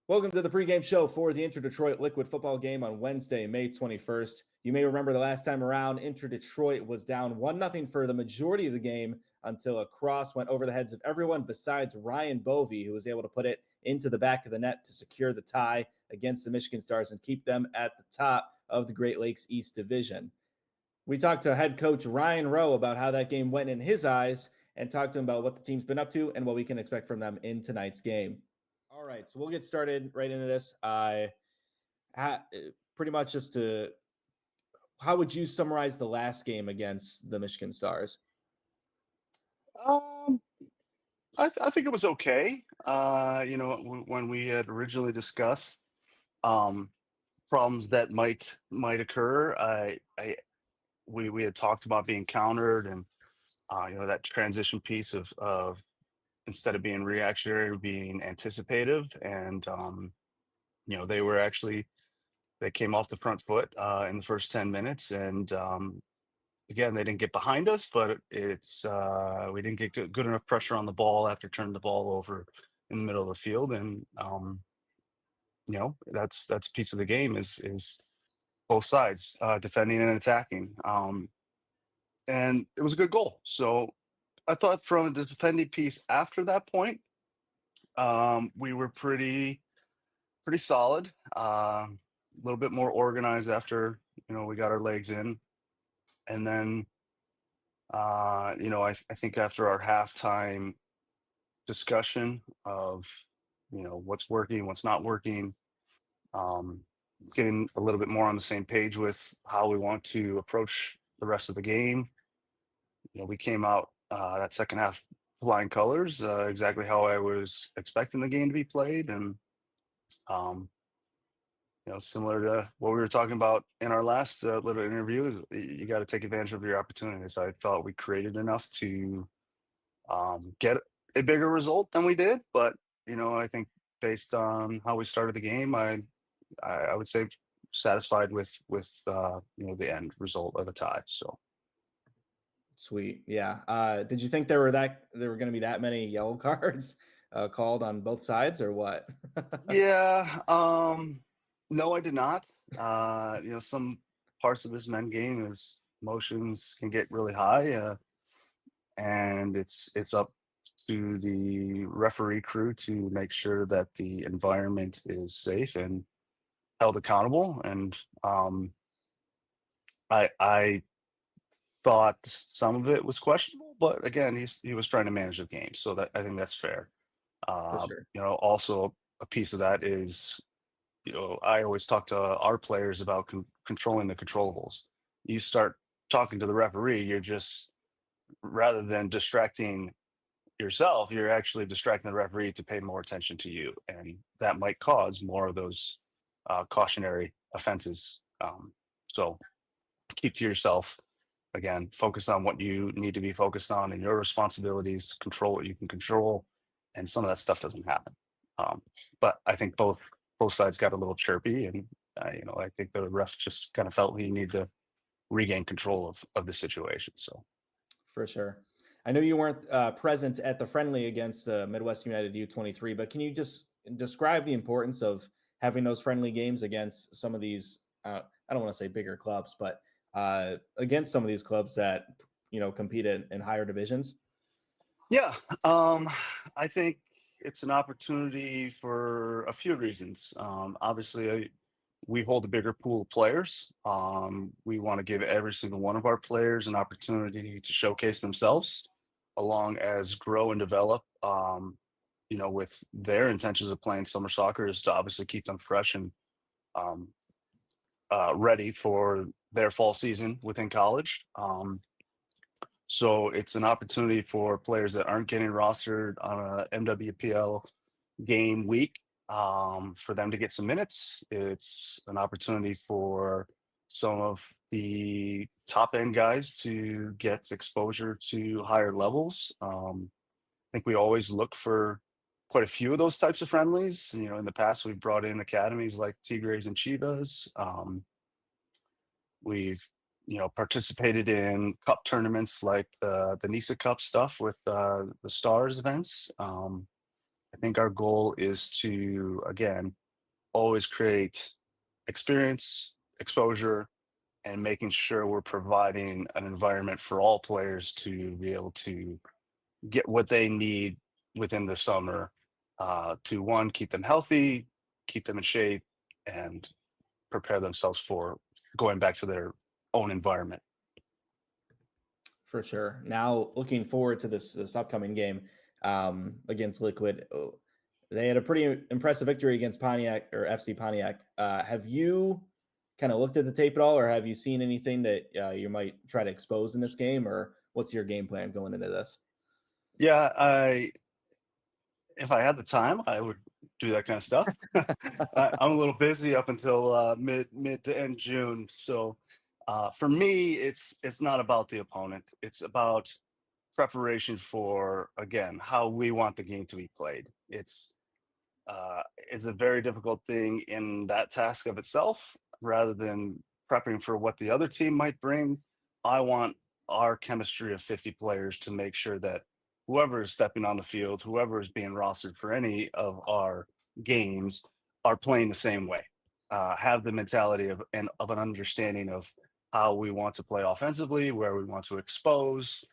Welcome to the pregame show for the Inter-Detroit Liquid football game on Wednesday, May 21st. You may remember the last time around, Inter-Detroit was down 1-0 for the majority of the game until a cross went over the heads of everyone besides Ryan Bovey, who was able to put it into the back of the net to secure the tie against the Michigan Stars and keep them at the top of the Great Lakes East Division. We talked to head coach Ryan Rowe about how that game went in his eyes and talked to him about what the team's been up to and what we can expect from them in tonight's game. All right, so we'll get started right into this. Pretty much just to, how would you summarize the last game against the Michigan Stars? I think it was okay. When we had originally discussed problems that might occur, we had talked about being countered and that transition piece of instead of being reactionary, being anticipative, and they came off the front foot in the first 10 minutes, and again, they didn't get behind us, but we didn't get good enough pressure on the ball after turning the ball over in the middle of the field, and that's a piece of the game is both sides defending and attacking, and it was a good goal. So I thought from the defending piece after that point, we were pretty solid, a little bit more organized after we got our legs in. And then, I think after our halftime discussion of, what's working, what's not working, getting a little bit more on the same page with how we want to approach the rest of the game, we came out that second half flying colors, exactly how I was expecting the game to be played. And, similar to what we were talking about in our last little interview, is you got to take advantage of your opportunities. I thought we created enough to get a bigger result than we did, but I think based on how we started the game, I would say satisfied with the end result of the tie. So Sweet, yeah. Did you think there were going to be that many yellow cards called on both sides, or what? yeah. No, I did not. Some parts of this men game is emotions can get really high, and it's up to the referee crew to make sure that the environment is safe and held accountable. And I thought some of it was questionable, but again, he was trying to manage the game, so that I think that's fair. For sure. Also a piece of that is, I always talk to our players about controlling the controllables. You start talking to the referee, you're just, rather than distracting yourself, you're actually distracting the referee to pay more attention to you. And that might cause more of those cautionary offenses. So keep to yourself. Again, focus on what you need to be focused on and your responsibilities, control what you can control. And some of that stuff doesn't happen. But I think both sides got a little chirpy, and I think the ref just kind of felt he needed to regain control of the situation. So For sure. I know you weren't present at the friendly against Midwest United U23, but can you just describe the importance of having those friendly games against some of these, I don't want to say bigger clubs, but against some of these clubs that, compete in higher divisions? yeah, I think it's an opportunity for a few reasons. Obviously, we hold a bigger pool of players. We want to give every single one of our players an opportunity to showcase themselves, along as grow and develop. With their intentions of playing summer soccer is to obviously keep them fresh and ready for their fall season within college. So it's an opportunity for players that aren't getting rostered on a MWPL game week, for them to get some minutes. It's an opportunity for some of the top end guys to get exposure to higher levels. I think we always look for quite a few of those types of friendlies. In the past, we've brought in academies like Tigres and Chivas. We've participated in cup tournaments like the NISA Cup stuff with the Stars events. I I think our goal is to, again, always create experience, exposure, and making sure we're providing an environment for all players to be able to get what they need within the summer to one, keep them healthy, keep them in shape, and prepare themselves for going back to their own environment. For sure. Now, looking forward to this upcoming game against Liquid. They had a pretty impressive victory against Pontiac or FC Pontiac. Have you kind of looked at the tape at all, or have you seen anything that you might try to expose in this game, or what's your game plan going into this? Yeah, if I had the time, I would do that kind of stuff. I'm a little busy up until mid to end June, so for me, it's not about the opponent. It's about preparation for, again, how we want the game to be played. It's a very difficult thing in that task of itself. Rather than prepping for what the other team might bring, I want our chemistry of 50 players to make sure that whoever is stepping on the field, whoever is being rostered for any of our games, are playing the same way. Have the mentality of an understanding of how we want to play offensively, where we want to expose,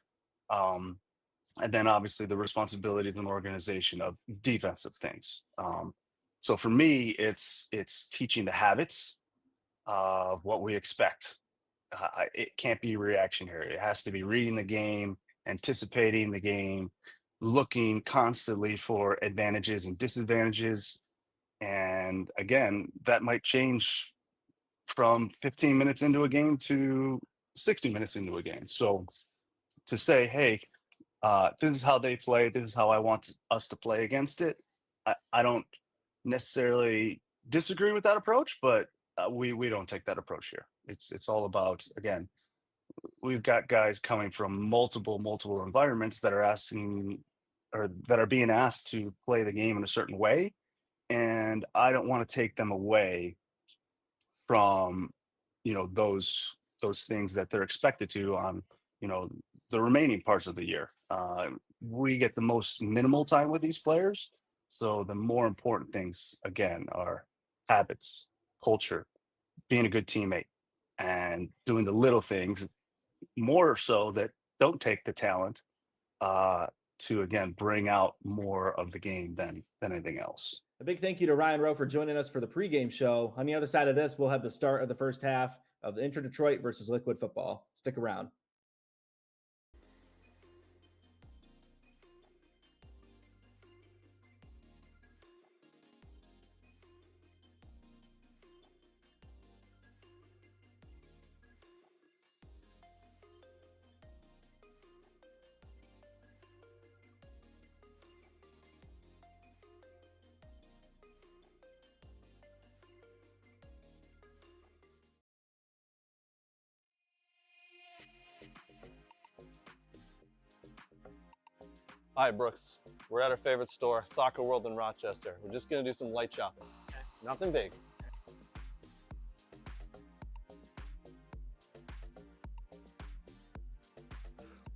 um, and then obviously the responsibilities and organization of defensive things. So for me, it's teaching the habits of what we expect. It can't be reactionary. It has to be reading the game, anticipating the game, looking constantly for advantages and disadvantages. And again, that might change from 15 minutes into a game to 60 minutes into a game. So to say, hey, this is how they play. This is how I want us to play against it. I don't necessarily disagree with that approach, but we don't take that approach here. It's all about, again, we've got guys coming from multiple environments that are asking or that are being asked to play the game in a certain way, and I don't want to take them away from those things that they're expected to on the remaining parts of the year. We get the most minimal time with these players, so the more important things again are habits, culture, being a good teammate, and doing the little things more so that don't take the talent to again bring out more of the game than anything else. A big thank you to Ryan Rowe for joining us for the pregame show. On the other side of this, we'll have the start of the first half of the Inter Detroit versus Liquid football. Stick around. Hi, Brooks. We're at our favorite store, Soccer World in Rochester. We're just gonna do some light shopping. Okay. Nothing big.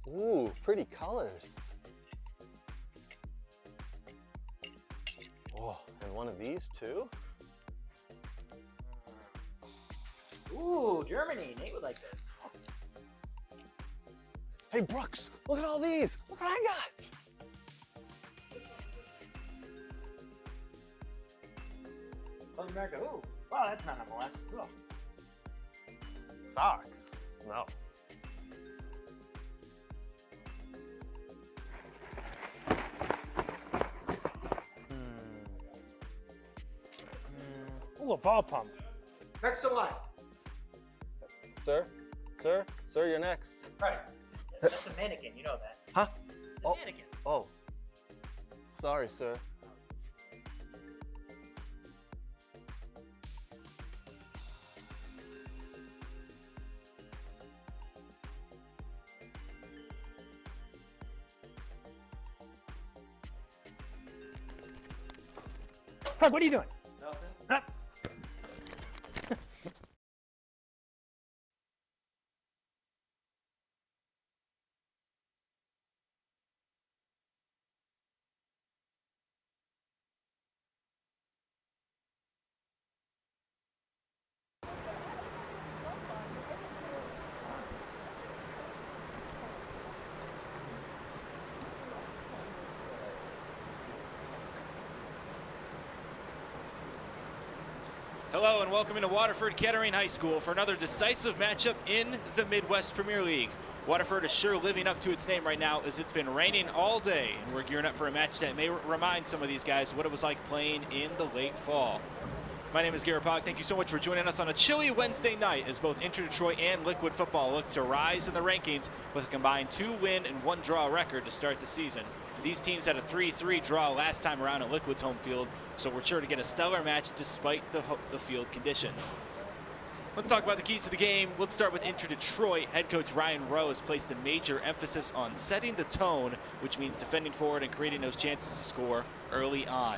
Ooh, pretty colors. Oh, and one of these too? Ooh, Germany. Nate would like this. Hey, Brooks, look at all these. Look what I got. South America. Ooh, wow, that's not MLS. Ooh. Socks? No. Ooh, a ball pump. Next in line. Sir, you're next. Right. That's a mannequin. You know that. Huh? It's a mannequin. Oh. Sorry, sir. Craig, what are you doing? Nothing. Huh? Hello and welcome into Waterford Kettering High School for another decisive matchup in the Midwest Premier League. Waterford is sure living up to its name right now as it's been raining all day, and we're gearing up for a match that may remind some of these guys what it was like playing in the late fall. My name is Garrett Pog. Thank you so much for joining us on a chilly Wednesday night as both Inter-Detroit and Liquid Football look to rise in the rankings with a combined 2-win and 1-draw record to start the season. These teams had a 3-3 draw last time around at Liquid's home field, so we're sure to get a stellar match despite the field conditions. Let's talk about the keys to the game. Let's start with Inter-Detroit. Head coach Ryan Rowe has placed a major emphasis on setting the tone, which means defending forward and creating those chances to score early on.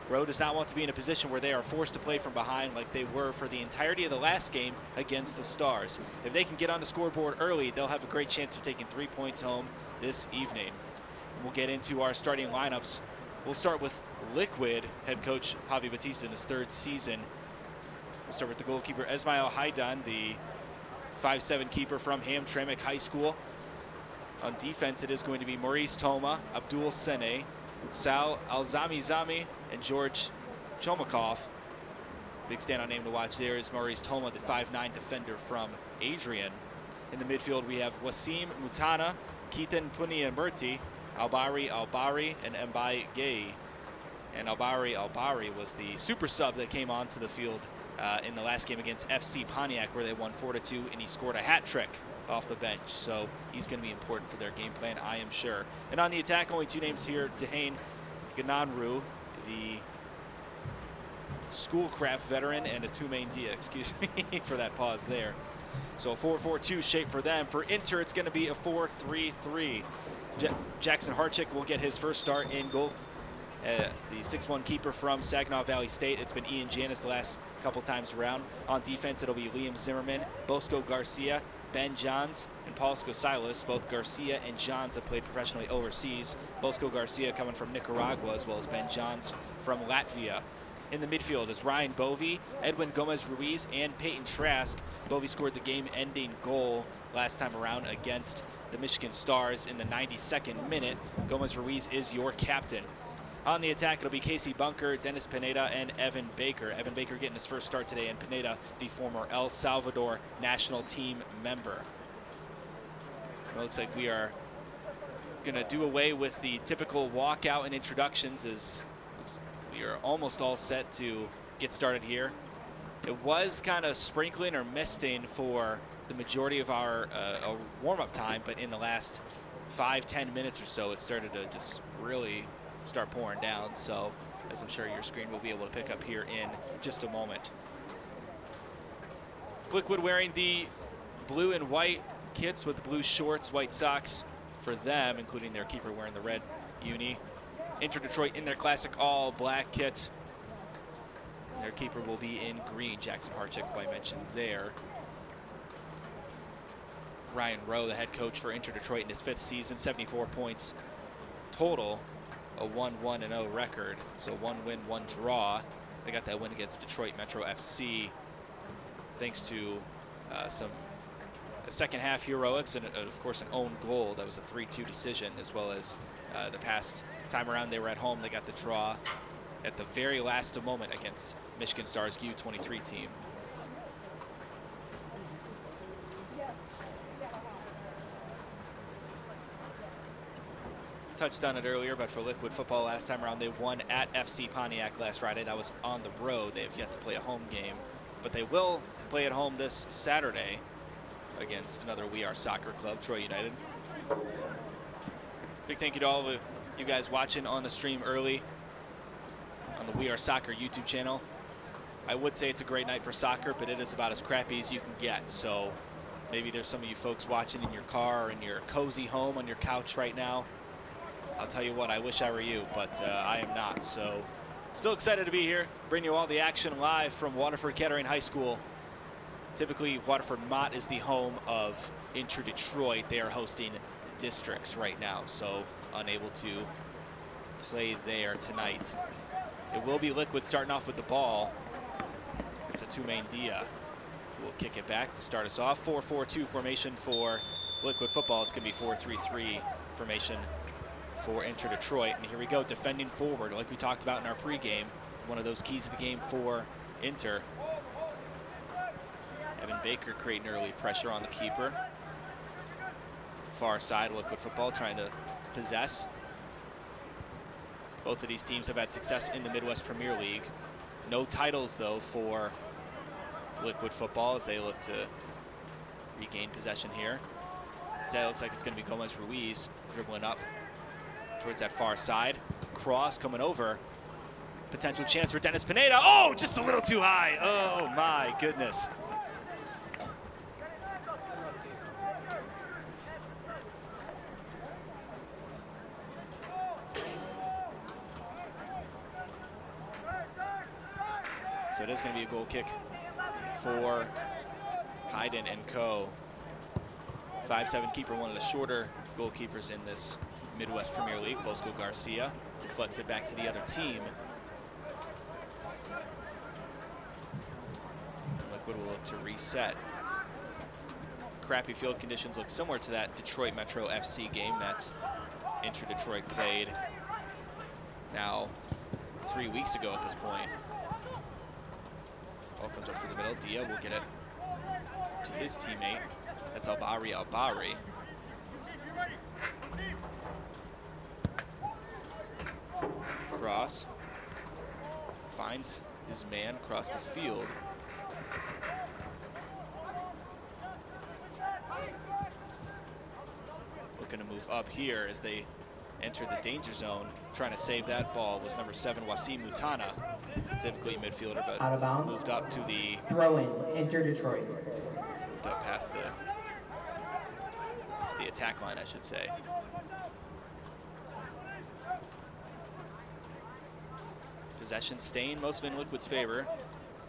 Rowe does not want to be in a position where they are forced to play from behind like they were for the entirety of the last game against the Stars. If they can get on the scoreboard early, they'll have a great chance of taking 3 points home this evening. We'll get into our starting lineups. We'll start with Liquid, head coach Javi Batista in his 3rd season. We'll start with the goalkeeper Esmail Haidan, the 5'7" keeper from Hamtramck High School. On defense, it is going to be Maurice Toma, Abdul Sene, Sal Alzami-Zami, and George Chomakov. Big standout name to watch there is Maurice Toma, the 5'9" defender from Adrian. In the midfield, we have Wasim Mutana, Keithan Puniamurti, Albari Albari, and Mbai Gay. And Albari Albari was the super sub that came onto the field in the last game against FC Pontiac, where they won 4-2, and he scored a hat trick off the bench. So he's going to be important for their game plan, I am sure. And on the attack, only 2 names here: Dehane Gananru, the Schoolcraft veteran, and a Tumain Dia, excuse me for that pause there. So a 4-4-2 shape for them. For Inter, it's going to be a 4-3-3. Jackson Harchick will get his first start in goal. The 6'1" keeper from Saginaw Valley State. It's been Ian Janis the last couple times around. On defense, it'll be Liam Zimmerman, Bosco Garcia, Ben Johns, and Paul Scosilas. Both Garcia and Johns have played professionally overseas. Bosco Garcia coming from Nicaragua, as well as Ben Johns from Latvia. In the midfield is Ryan Bovey, Edwin Gomez-Ruiz, and Peyton Trask. Bovey scored the game-ending goal last time around against the Michigan Stars in the 92nd minute. Gomez-Ruiz is your captain. On the attack, it'll be Casey Bunker, Dennis Pineda, and Evan Baker. Evan Baker getting his first start today, and Pineda, the former El Salvador national team member. It looks like we are going to do away with the typical walkout and introductions, as we are almost all set to get started here. It was kind of sprinkling or misting for the majority of our warm-up time, but in the last 5-10 minutes or so, it started to just really start pouring down. So, as I'm sure your screen will be able to pick up here in just a moment. Liquid wearing the blue and white kits with blue shorts, white socks for them, including their keeper wearing the red uni. Inter-Detroit in their classic all-black kits. Their keeper will be in green, Jackson Harchick, who I mentioned there. Ryan Rowe, the head coach for Inter-Detroit in his 5th season, 74 points total, a 1-1-0 record. So 1 win, 1 draw. They got that win against Detroit Metro FC thanks to some second half heroics and of course an own goal. That was a 3-2 decision, as well as the past time around they were at home. They got the draw at the very last moment against Michigan Stars U23 team. Touched on it earlier, but for Liquid Football last time around, they won at FC Pontiac last Friday. That was on the road. They have yet to play a home game, but they will play at home this Saturday against another We Are Soccer club, Troy United. Big thank you to all of you guys watching on the stream early on the We Are Soccer YouTube channel. I would say it's a great night for soccer, but it is about as crappy as you can get. So maybe there's some of you folks watching in your car or in your cozy home on your couch right now. I'll tell you what, I wish I were you, but I am not. So still excited to be here, bring you all the action live from Waterford Kettering High School. Typically, Waterford Mott is the home of Inter-Detroit. They are hosting districts right now, so unable to play there tonight. It will be Liquid starting off with the ball. It's a Tumain Dia. We'll kick it back to start us off. 4-4-2 formation for Liquid Football. It's going to be 4-3-3 formation for Inter-Detroit. And here we go, defending forward, like we talked about in our pregame. One of those keys of the game for Inter. Baker creating early pressure on the keeper. Far side, Liquid Football trying to possess. Both of these teams have had success in the Midwest Premier League. No titles, though, for Liquid Football as they look to regain possession here. Instead, it looks like it's going to be Gomez Ruiz dribbling up towards that far side. Cross coming over. Potential chance for Dennis Pineda. Oh, just a little too high. Oh, my goodness. So it is going to be a goal kick for Hayden and co. 5'7" keeper, one of the shorter goalkeepers in this Midwest Premier League. Bosco Garcia deflects it back to the other team. Liquid will look to reset. Crappy field conditions look similar to that Detroit Metro FC game that Inter Detroit played now 3 weeks ago at this point. Ball comes up to the middle. Dia will get it to his teammate. That's Albari. Cross. Finds his man across the field. Looking to move up here as they enter the danger zone. Trying to save that ball was number 7, Wasim Mutana. Typically a midfielder, but out of bounds. moved up to the Throw-in, Inter Detroit. moved up past the to the attack line, I should say. Possession staying mostly in Liquid's favor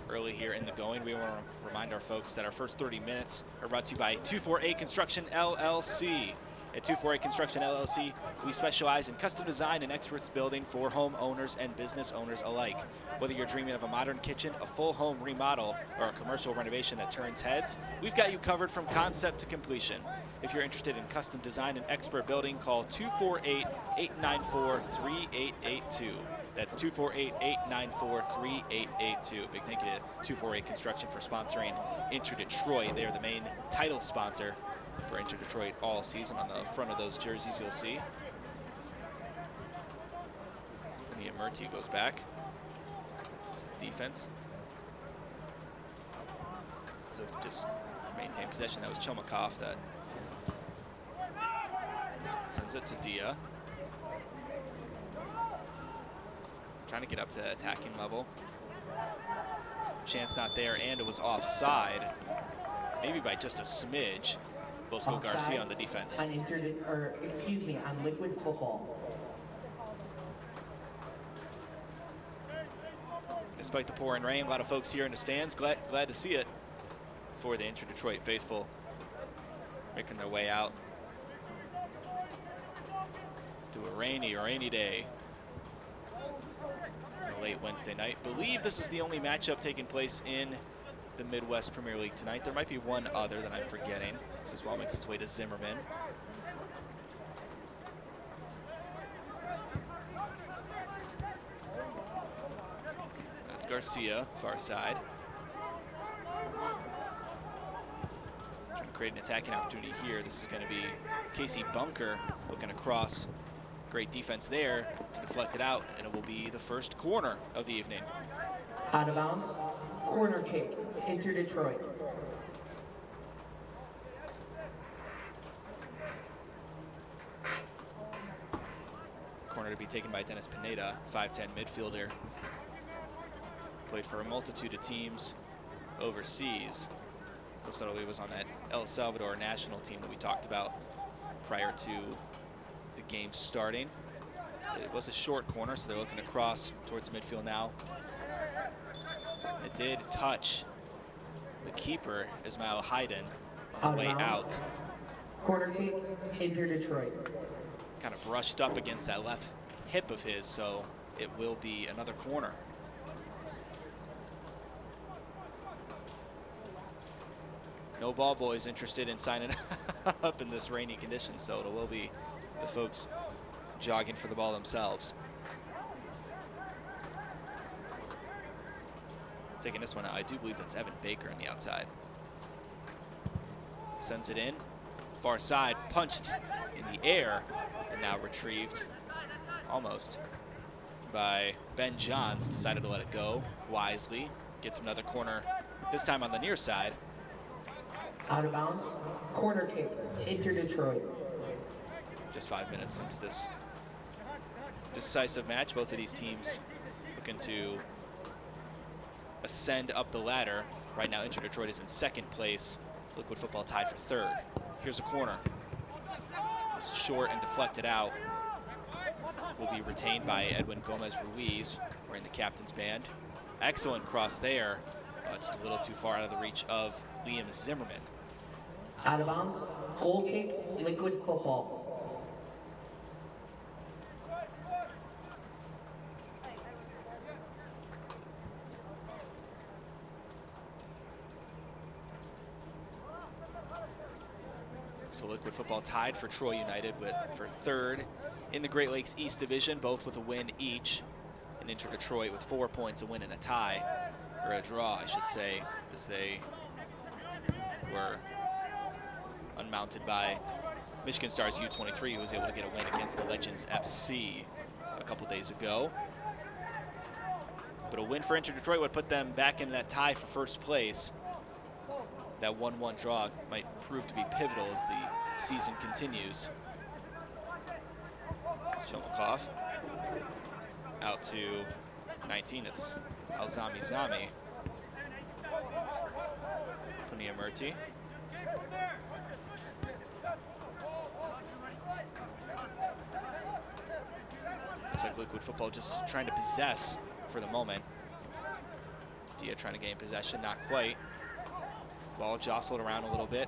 early here in the going. We want to remind our folks that our first 30 minutes are brought to you by 248 Construction LLC. At 248 Construction LLC, we specialize in custom design and experts building for homeowners and business owners alike. Whether you're dreaming of a modern kitchen, a full home remodel, or a commercial renovation that turns heads, we've got you covered from concept to completion. If you're interested in custom design and expert building, call 248-894-3882. That's 248-894-3882. Big thank you to 248 Construction for sponsoring Inter Detroit. They are the main title sponsor for Inter Detroit all season. On the front of those jerseys, you'll see Nia Murti goes back to the defense. So to just maintain possession, that was Chomakov that sends it to Dia. Trying to get up to the attacking level. Chance not there, and it was offside. Maybe by just a smidge. Bosco Offside Garcia on the defense. On on Liquid Football. Despite the pouring rain, a lot of folks here in the stands. Glad to see it for the Inter Detroit faithful making their way out to a rainy day on a late Wednesday night. Believe this is the only matchup taking place in the Midwest Premier League tonight. There might be one other that I'm forgetting. This as well makes its way to Zimmerman. That's Garcia, far side. Trying to create an attacking opportunity here. This is going to be Casey Bunker looking across. Great defense there to deflect it out, and it will be the first corner of the evening. Out of bounds, corner kick, Inter Detroit. Corner to be taken by Dennis Pineda, 5'10" midfielder. Played for a multitude of teams overseas. Most notably was on that El Salvador national team that we talked about prior to the game starting. It was a short corner, so they're looking to cross towards midfield now. It did touch the keeper, Ismail Hayden, on the way out. Corner kick, Inter Detroit. Kind of brushed up against that left hip of his, so it will be another corner. No ball boys interested in signing up in this rainy condition, so it will be the folks jogging for the ball themselves. Taking this one out, I do believe that's Evan Baker on the outside. Sends it in. Far side, punched in the air, and now retrieved almost by Ben Johns. Decided to let it go wisely. Gets another corner, this time on the near side. Out of bounds. Corner kick. Inter Detroit. Just 5 minutes into this decisive match. Both of these teams looking to ascend up the ladder. Right now, Inter Detroit is in second place. Liquid Football tied for third. Here's a corner. It's short and deflected out. Will be retained by Edwin Gomez-Ruiz, wearing the captain's band. Excellent cross there. Just a little too far out of the reach of Liam Zimmerman. Out of bounds. Goal kick. Liquid Football. So Liquid Football tied for Troy United for third in the Great Lakes East Division, both with a win each. And Inter Detroit with 4 points, a win and a tie, or a draw, I should say, as they were unmounted by Michigan Stars U23, who was able to get a win against the Legends FC a couple days ago. But a win for Inter Detroit would put them back in that tie for first place. That 1-1 draw might prove to be pivotal as the season continues. It's Chomokov out to 19. It's Alzami Zami. Puniamurti. Looks like Liquid Football just trying to possess for the moment. Dia trying to gain possession, not quite. Ball jostled around a little bit.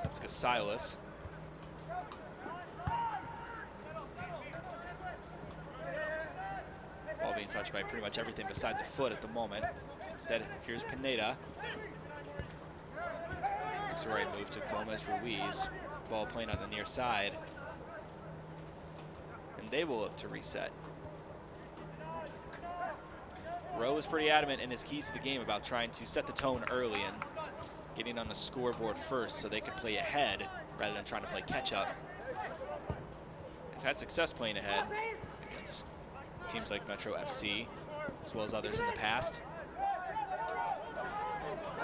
That's Casailas. Ball being touched by pretty much everything besides a foot at the moment. Instead, here's Pineda. Makes the right move to Gomez-Ruiz. Ball playing on the near side. And they will look to reset. Rowe is pretty adamant in his keys to the game about trying to set the tone early and getting on the scoreboard first so they could play ahead rather than trying to play catch up. They've had success playing ahead against teams like Metro FC, as well as others in the past.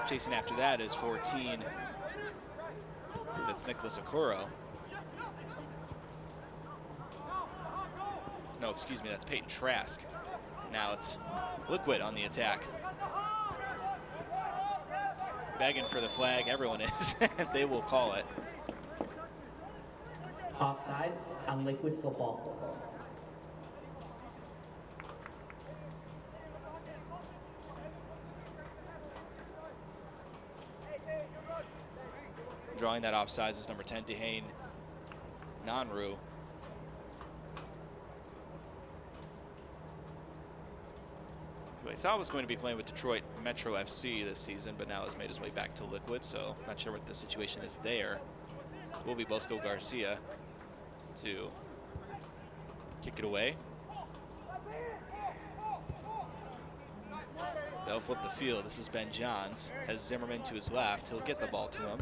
Chasing after that is 14. I believe it's Nicholas Okoro. No, excuse me, that's Peyton Trask. And now it's Liquid on the attack. Begging for the flag, everyone is. They will call it. Offside on Liquid Football. Drawing that offside is number 10, Dehane Nanru. Who I thought was going to be playing with Detroit Metro FC this season, but now has made his way back to Liquid, so not sure what the situation is there. It will be Bosco Garcia to kick it away. They'll flip the field. This is Ben Johns. Has Zimmerman to his left. He'll get the ball to him.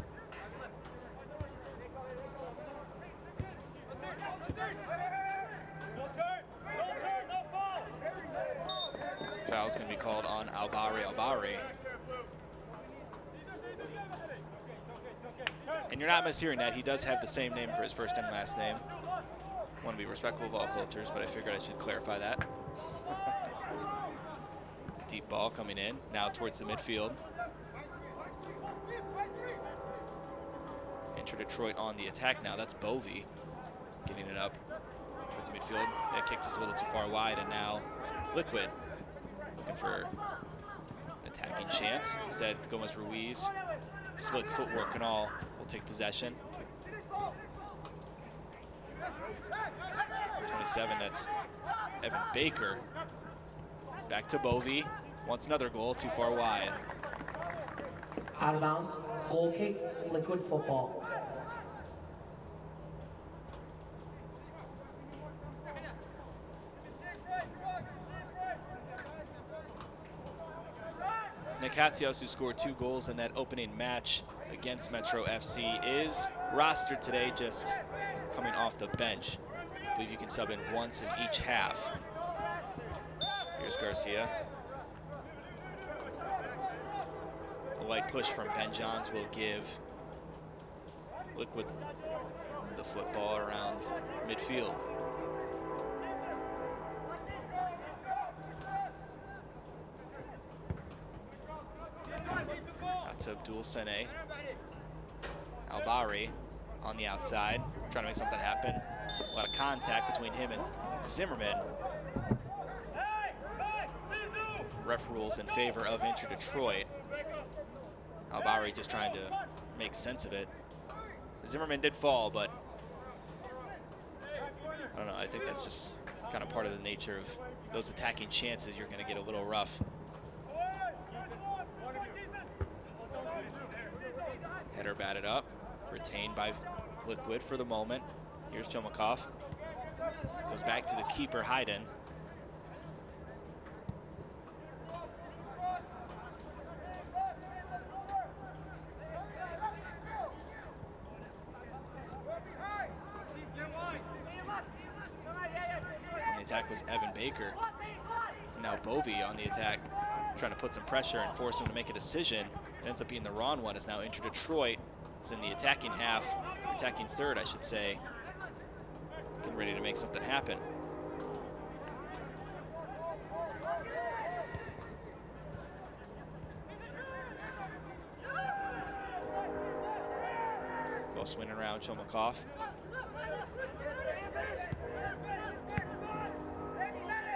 Foul's going to be called on Albari. And you're not mishearing that. He does have the same name for his first and last name. Want to be respectful of all cultures, but I figured I should clarify that. Deep ball coming in, now towards the midfield. Inter Detroit on the attack now. That's Bovey getting it up towards the midfield. That kick just a little too far wide, and now Liquid looking for an attacking chance. Instead, Gomez-Ruiz, slick footwork and all, will take possession. 27, that's Evan Baker. Back to Bovey. Wants another goal, too far wide. Out of bounds. Goal kick. Liquid Football. Nick Hatsios, who scored 2 goals in that opening match against Metro FC is rostered today, just coming off the bench. I believe you can sub in once in each half. Here's Garcia. A light push from Ben Johns will give Liquid the football around midfield. Out to Abdul Sene. Albari on the outside, trying to make something happen. A lot of contact between him and Zimmerman. Ref rules in favor of Inter Detroit. Albari just trying to make sense of it. Zimmerman did fall, but I don't know, I think that's just kind of part of the nature of those attacking chances. You're going to get a little rough. Header batted up, retained by Liquid for the moment. Here's Chomakov. Goes back to the keeper, Hayden. On the attack was Evan Baker. And now Bovey on the attack, trying to put some pressure and force him to make a decision. It ends up being the wrong one, as now Inter Detroit is in the attacking half, attacking third, I should say. Getting ready to make something happen. Ball swinging around Chomakov.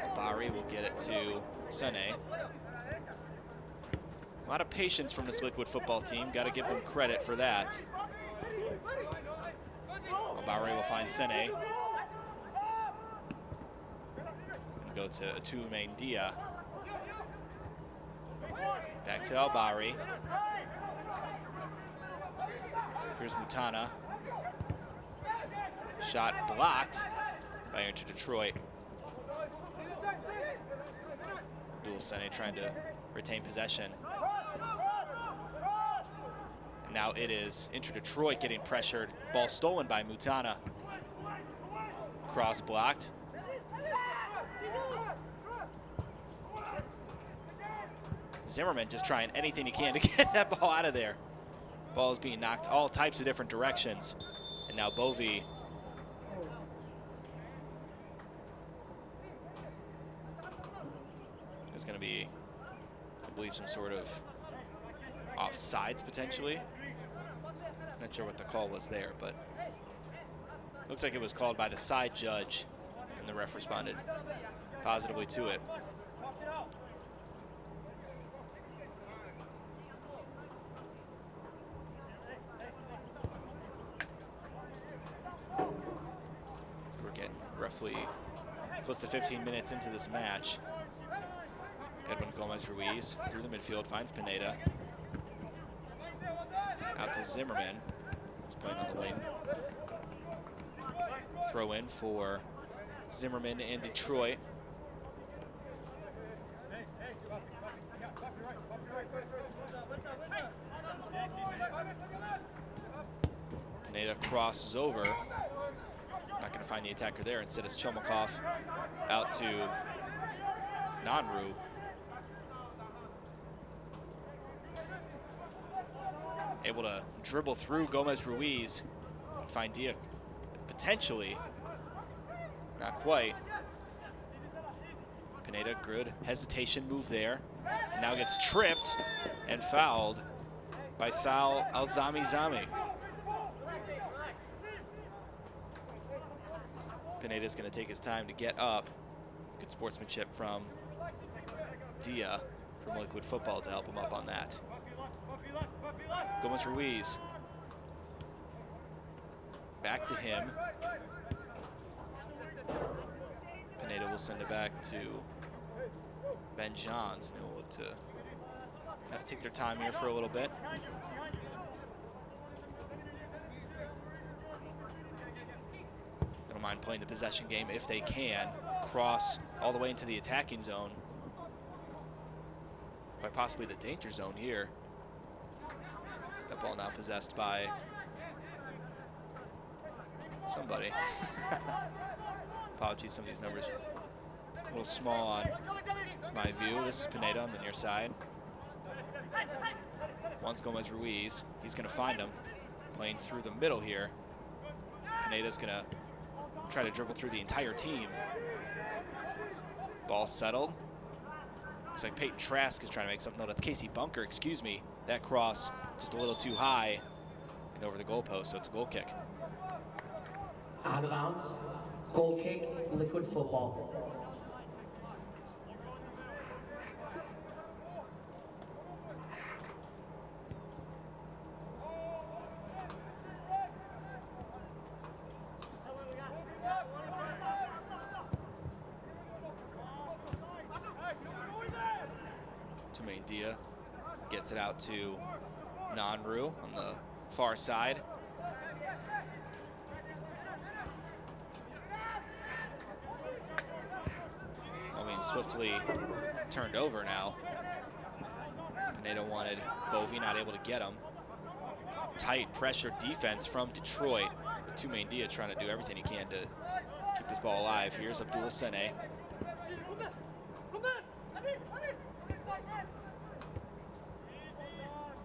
Albari will get it to Sene. A lot of patience from this Liquid football team. Got to give them credit for that. Albari will find Sene. Gonna go to Atume Ndia. Back to Albari. Here's Mutana. Shot blocked by Inter Detroit. Abdul Sene trying to retain possession. And now it is Inter Detroit getting pressured. Ball stolen by Mutana. Cross blocked. Zimmerman just trying anything he can to get that ball out of there. Ball is being knocked all types of different directions. And now Bovey is going to be, I believe, some sort of offsides potentially. Not sure what the call was there, but looks like it was called by the side judge, and the ref responded positively to it. We're getting roughly close to 15 minutes into this match. Edwin Gomez-Ruiz through the midfield, finds Pineda. Out to Zimmerman. He's playing on the wing. Throw in for Zimmerman and Detroit. Pineda crosses over. Not going to find the attacker there. Instead, it's Chomakov out to Nanru. Able to dribble through Gomez-Ruiz and find Dia potentially. Not quite. Pineda, good hesitation move there. And now gets tripped and fouled by Sal Alzami-Zami. Pineda's going to take his time to get up. Good sportsmanship from Dia from Liquid Football to help him up on that. Gomez-Ruiz. Back to him. Pineda will send it back to Ben Johns, and he'll look to kind of take their time here for a little bit. They don't mind playing the possession game if they can. Cross all the way into the attacking zone. Quite possibly the danger zone here. That ball now possessed by somebody. Apologies, some of these numbers a little small on my view. This is Pineda on the near side. Once Gomez Ruiz, he's going to find him. Playing through the middle here. Pineda's going to try to dribble through the entire team. Ball settled. Looks like Peyton Trask is trying to make something. No, that's Casey Bunker, excuse me. That cross just a little too high and over the goalpost, so it's a goal kick. Out of bounds. Goal kick, Liquid Football. Dia gets it out to Nanru on the far side. I mean, swiftly turned over now. Pineda wanted Bovey, not able to get him. Tight pressure defense from Detroit. But Dia trying to do everything he can to keep this ball alive. Here's Abdul Sene.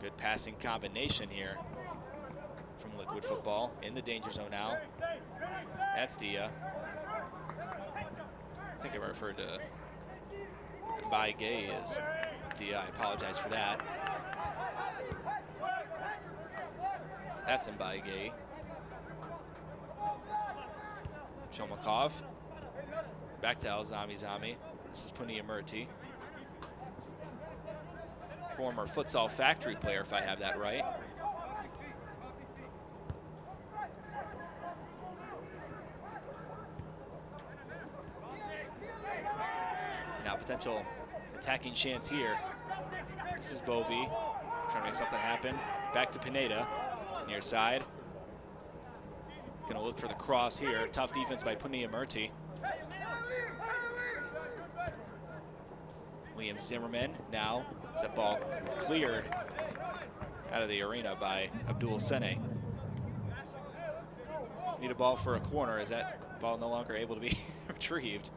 Good passing combination here from Liquid Football. In the danger zone now. That's Dia. I think I referred to Mbaye Gay as Dia. I apologize for that. That's Mbaye Gay. Chomakov. Back to El Zami Zami. This is Punia Murti. Former futsal factory player, if I have that right. And now potential attacking chance here. This is Bovey trying to make something happen. Back to Pineda, near side. Gonna look for the cross here. Tough defense by Punia Murti. Liam Zimmerman now. Is that ball cleared out of the arena by Abdul Sene. Need a ball for a corner. Is that ball no longer able to be retrieved?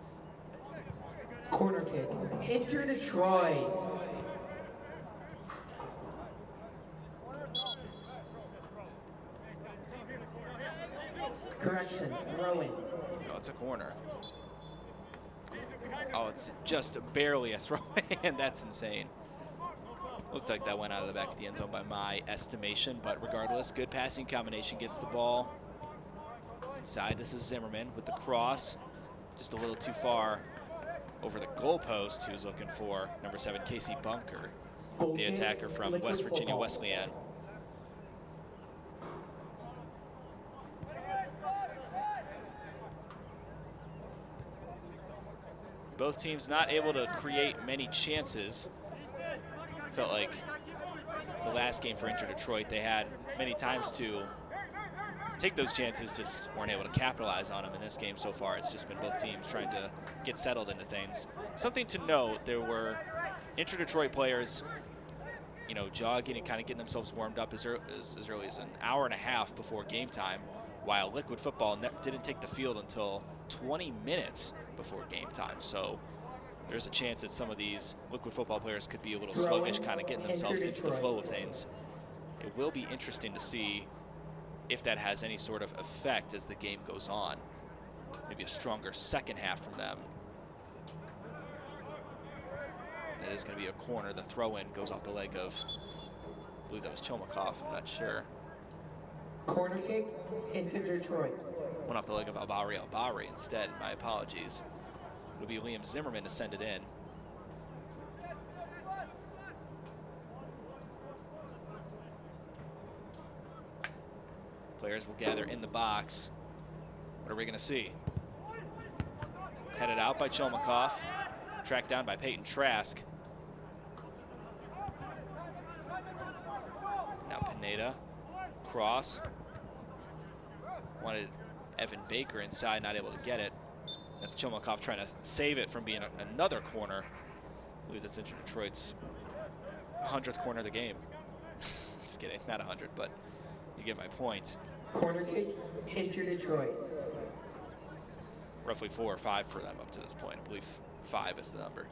Corner kick. Enter Detroit. Correction, throw-in. No, it's a corner. Oh, it's just barely a throw-in. That's insane. Looked like that went out of the back of the end zone by my estimation, but regardless, good passing combination gets the ball inside. This is Zimmerman with the cross, just a little too far over the goalpost. Who's looking for number 7, Casey Bunker, the attacker from West Virginia Wesleyan. Both teams not able to create many chances. Felt like the last game for Inter Detroit, they had many times to take those chances, just weren't able to capitalize on them. In this game so far, it's just been both teams trying to get settled into things. Something to note, there were Inter Detroit players, you know, jogging and kind of getting themselves warmed up as early as an hour and a half before game time, while Liquid Football didn't take the field until 20 minutes before game time. So there's a chance that some of these Liquid Football players could be a little sluggish, kind of getting themselves into the flow of things. It will be interesting to see if that has any sort of effect as the game goes on. Maybe a stronger second half from them. That is going to be a corner. The throw-in goes off the leg of, I believe that was Chomakov, I'm not sure. Corner kick, Inter Detroit. Went off the leg of Albari instead, my apologies. It'll be Liam Zimmerman to send it in. Players will gather in the box. What are we going to see? Headed out by Chomakov. Tracked down by Peyton Trask. Now Pineda. Cross. Wanted Evan Baker inside, not able to get it. That's Chomakov trying to save it from being another corner. I believe that's Inter Detroit's 100th corner of the game. Just kidding, not 100, but you get my point. Corner kick, Inter Detroit. Roughly 4 or 5 for them up to this point. I believe 5 is the number.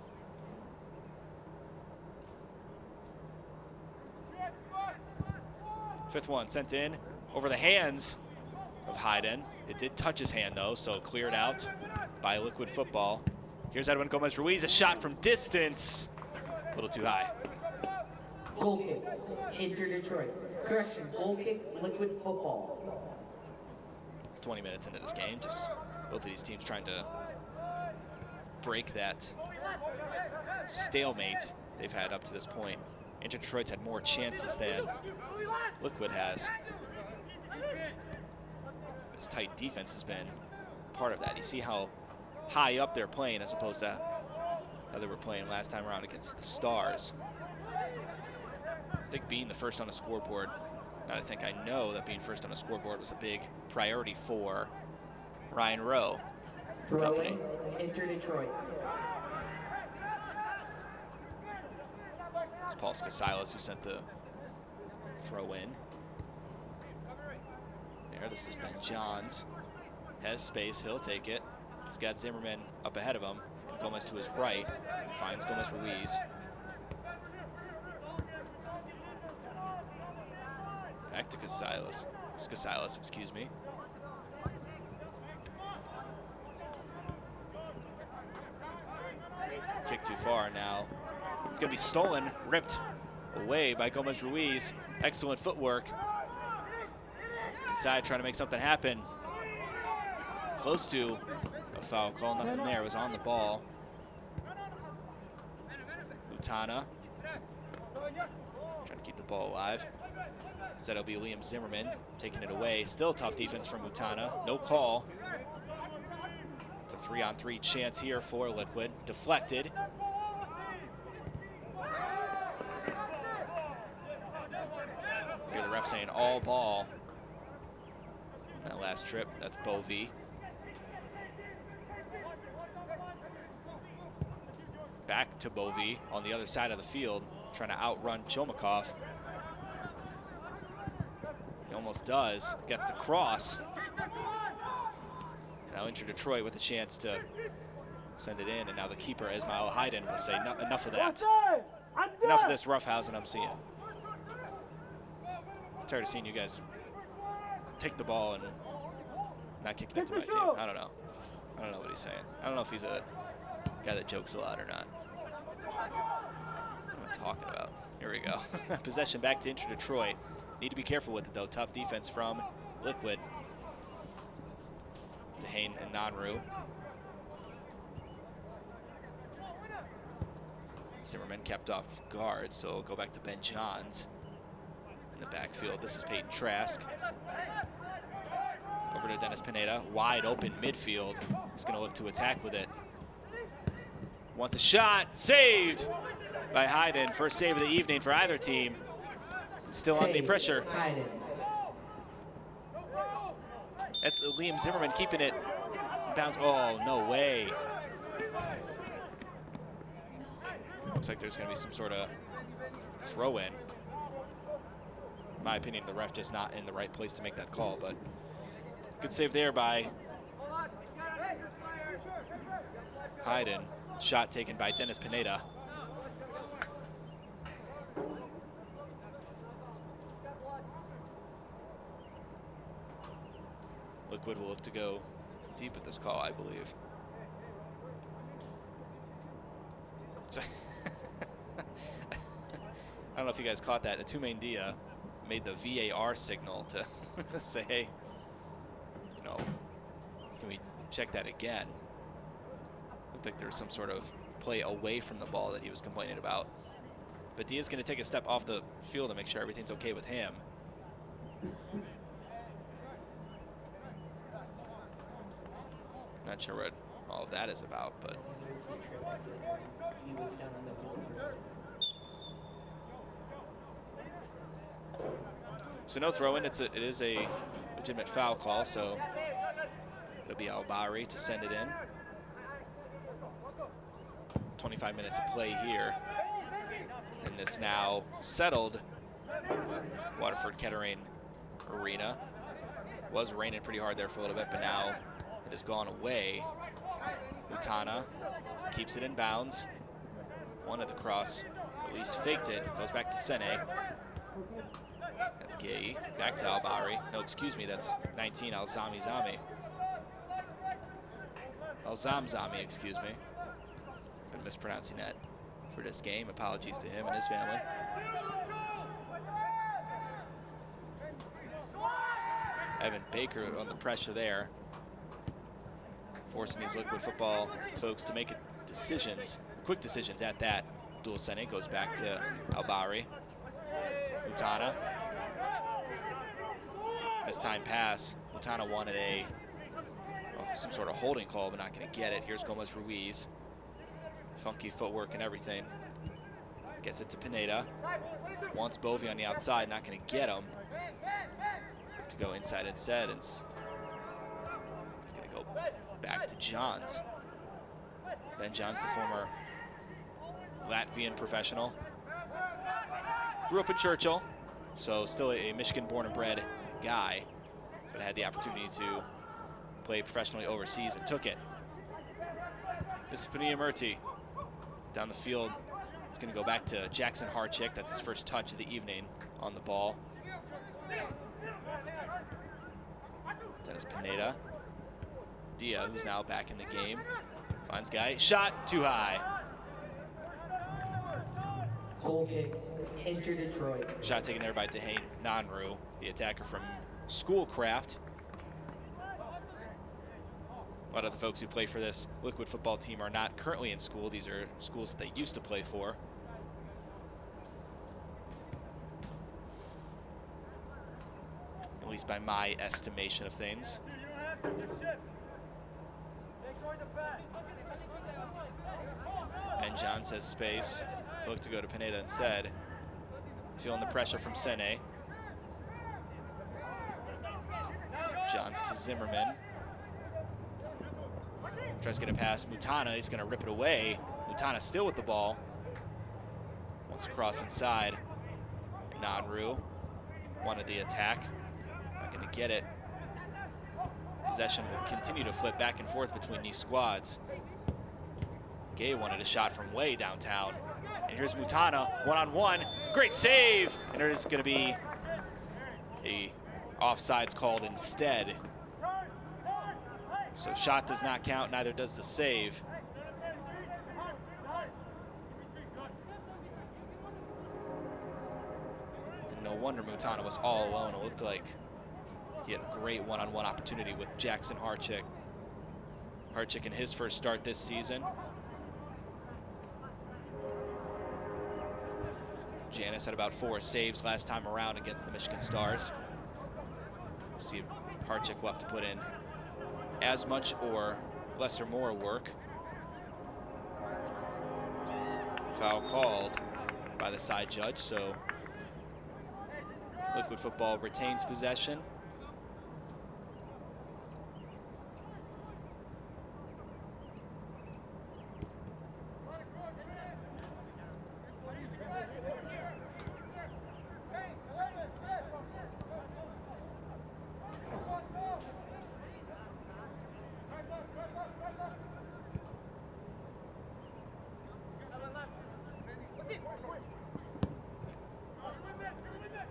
Fifth one sent in over the hands of Hayden. It did touch his hand though, so cleared out by Liquid Football. Here's Edwin Gomez-Ruiz, a shot from distance. A little too high. Goal kick, Inter Detroit. Correction, goal kick, Liquid Football. 20 minutes into this game, just both of these teams trying to break that stalemate they've had up to this point. Inter Detroit's had more chances than Liquid has. This tight defense has been part of that. You see how high up they're playing as opposed to how they were playing last time around against the Stars. I think being the first on a scoreboard, I know that being first on a scoreboard was a big priority for Ryan Rowe. Company. Inter Detroit. It's Paul Skasilas who sent the throw in. There, this is Ben Johns. Has space, he'll take it. He's got Zimmerman up ahead of him, and Gomez to his right. Finds Gomez-Ruiz. Back to Skasilas, excuse me. Kick too far now. It's gonna be stolen, ripped away by Gomez-Ruiz. Excellent footwork. Inside, trying to make something happen. Close to a foul call, nothing there, it was on the ball. Mutana, trying to keep the ball alive. Instead it'll be Liam Zimmerman taking it away. Still tough defense from Mutana, no call. It's a 3-on-3 chance here for Liquid. Deflected. Hear the ref saying all ball. That last trip, that's Bovee. Back to Bovee on the other side of the field, trying to outrun Chomakov. He almost does, gets the cross. And now Inter Detroit with a chance to send it in, and now the keeper, Ismail Hayden, will say enough of that. Enough of this roughhousing I'm seeing. I'm tired of seeing you guys take the ball and not kick it into my team. I don't know. I don't know what he's saying. I don't know if he's a guy that jokes a lot or not. What am I talking about? Here we go. Possession back to Inter Detroit. Need to be careful with it though. Tough defense from Liquid. Dehane and Nanru. Zimmerman kept off guard, so we'll go back to Ben Johns in the backfield. This is Peyton Trask. Over to Dennis Pineda, wide open midfield. He's gonna look to attack with it. Wants a shot, saved by Hayden. First save of the evening for either team. Still under pressure. That's Liam Zimmerman keeping it bounce. Oh, no way. Looks like there's gonna be some sort of throw-in. In my opinion, the ref just not in the right place to make that call, but good save there by Hayden. Shot taken by Dennis Pineda. Liquid will look to go deep with this call, I believe. So I don't know if you guys caught that. Atumain Dia made the VAR signal to say, hey, you know, can we check that again? Looked like there was some sort of play away from the ball that he was complaining about. But Dia's going to take a step off the field to make sure everything's okay with him. Not sure what all of that is about, but so no throw-in. It is a legitimate foul call, so it'll be Al-Bahri to send it in. 25 minutes of play here, and this now settled Waterford Kettering Arena. Was raining pretty hard there for a little bit, but now it has gone away. Mutana keeps it in bounds. Wanted the cross, at least faked it. Goes back to Sene. That's Gay. Back to Albari. No, excuse me, that's 19, Alzami Zami. Alzam Zami, excuse me. Been mispronouncing that for this game. Apologies to him and his family. Evan Baker on the pressure there, forcing these Liquid Football folks to make decisions, quick decisions at that. Abdul Sene goes back to Albari. Mutana. Mistime pass. Mutana wanted some sort of holding call, but not going to get it. Here's Gomez Ruiz. Funky footwork and everything. Gets it to Pineda. Wants Bovey on the outside, not going to get him. To go inside instead, and it's going to go back to Johns. Ben Johns, the former Latvian professional. Grew up in Churchill, so still a Michigan born and bred guy, but had the opportunity to play professionally overseas and took it. This is Pania Murti down the field. It's going to go back to Jackson Harchick. That's his first touch of the evening on the ball. Dennis Pineda. Dia, who's now back in the game, finds Guy. Shot too high. Goal kick, Inter Detroit. Shot taken there by Dehane Nanru, the attacker from Schoolcraft. A lot of the folks who play for this Liquid football team are not currently in school. These are schools that they used to play for. At least by my estimation of things. Ben Johns has space. Look to go to Pineda instead. Feeling the pressure from Sene. Johns to Zimmerman. Tries to get a pass. Mutana, he's going to rip it away. Mutana still with the ball. Wants to cross inside. Nanru wanted the attack. Not going to get it. Possession will continue to flip back and forth between these squads. Gay wanted a shot from way downtown. And here's Mutana, one-on-one. Great save! And there's going to be a offsides called instead. So shot does not count, neither does the save. And no wonder Mutana was all alone. It looked like he had a great one-on-one opportunity with Jackson Harchick. Harchick in his first start this season. Janis had about 4 saves last time around against the Michigan Stars. We'll see if Harchick will have to put in as much or less or more work. Foul called by the side judge, so Liquid Football retains possession.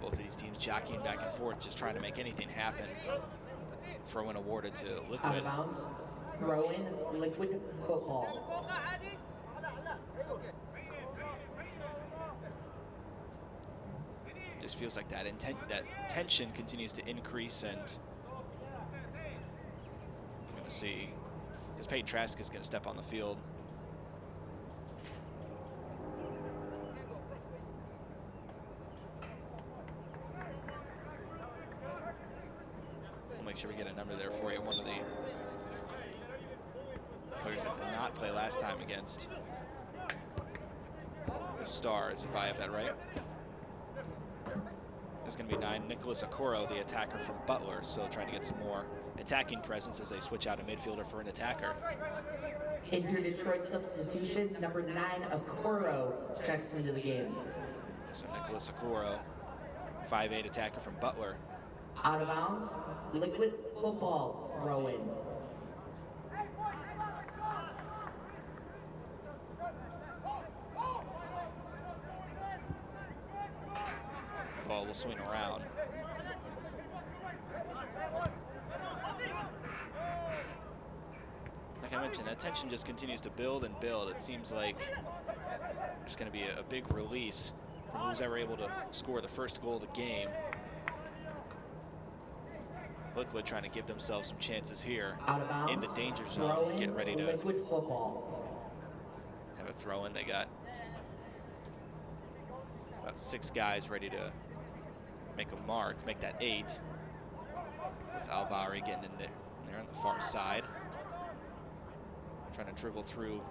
Both of these teams jockeying back and forth, just trying to make anything happen. Throw-in awarded to Liquid. Out of bounds, throw-in, Liquid Football. Just feels like that tension continues to increase, and I'm going to see is Peyton Trask is going to step on the field. We'll make sure we get a number there for you. One of the players that did not play last time against the Stars, if I have that right. Is going to be 9, Nicholas Okoro, the attacker from Butler, so trying to get some more attacking presence as they switch out a midfielder for an attacker. Inter Detroit substitution, number 9, Okoro checks into the game. So Nicholas Okoro 5'8" attacker from Butler. Out of bounds, liquid football throw-in. Ball will swing around. Like I mentioned, that tension just continues to build and build. It seems like there's going to be a big release from who's ever able to score the first goal of the game. Liquid trying to give themselves some chances here Out of bounds, in the danger zone, throw-in, getting ready to liquid football. have a throw in. They got about 6 guys ready to make a mark, make that 8. With Albari getting in there on the far side. Trying to dribble through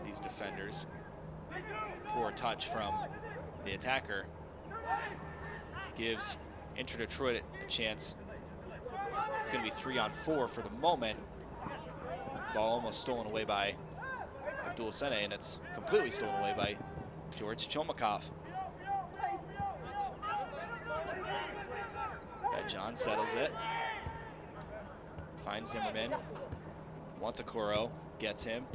these defenders. Poor touch from the attacker. Gives Inter Detroit a chance. It's going to be 3-on-4 for the moment. Ball almost stolen away by Abdul Sene, and it's completely stolen away by George Chomakov. John settles it. Finds Zimmerman. Wants a Kuro. Gets him.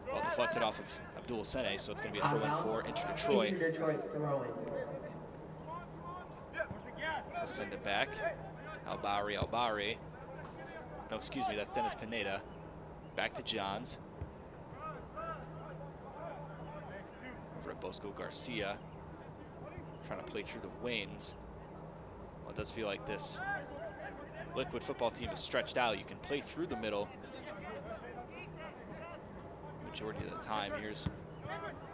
Ball deflected off of Abdul Sene, so it's going to be a throw-in for Inter Detroit. Inter Detroit throw-in. We'll send it back. Albari. No, excuse me, that's Dennis Pineda. Back to Johns. Over at Bosco Garcia. Trying to play through the wings. Well, it does feel like this Liquid football team is stretched out. You can play through the middle majority of the time. Here's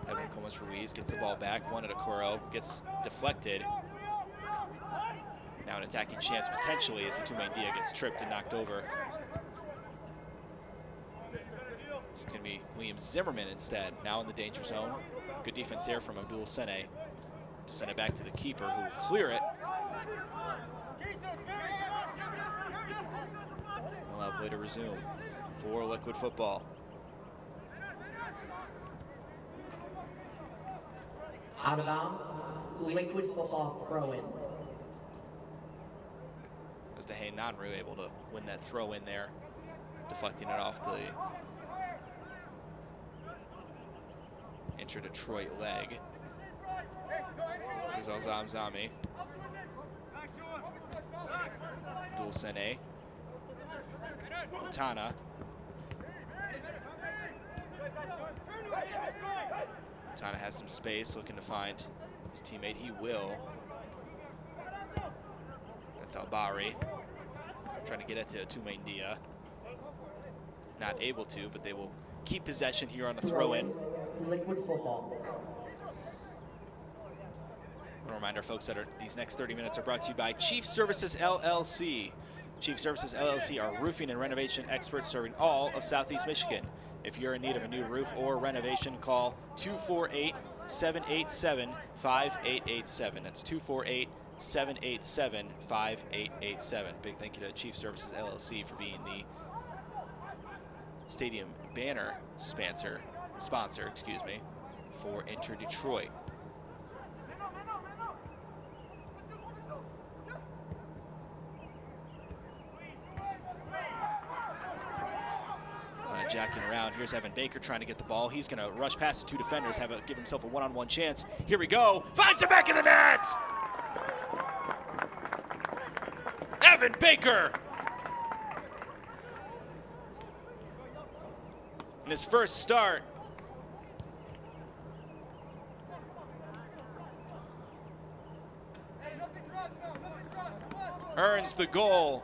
Edwin Comas Ruiz, gets the ball back, one at Okoro, gets deflected. Now an attacking chance potentially as Itume Dia gets tripped and knocked over. So it's going to be William Zimmerman instead, now in the danger zone. Good defense there from Abdul Sene to send it back to the keeper, who will clear it. Allow play to resume for Liquid football. Out of bounds, Liquid football throw-in. Was Dehay Nanru able to win that throw in there, deflecting it off the Inter Detroit leg. Here's Al-Zamzami. Abdul Sene. Otana. Otana has some space, looking to find his teammate. He will. That's Albari. Trying to get it to Itume Dia. Not able to, but they will keep possession here on the throw-in. Liquid football. A reminder, folks, that these next 30 minutes are brought to you by Chief Services LLC. Chief Services LLC are roofing and renovation experts serving all of Southeast Michigan. If you're in need of a new roof or renovation, call 248-787-5887. That's 248-787-5887. Big thank you to Chief Services LLC for being the stadium banner sponsor, for Inter Detroit. Jacking around. Here's Evan Baker trying to get the ball. He's going to rush past the two defenders, give himself a one-on-one chance. Here we go. Finds the back of the net. Evan Baker. In his first start. Earns the goal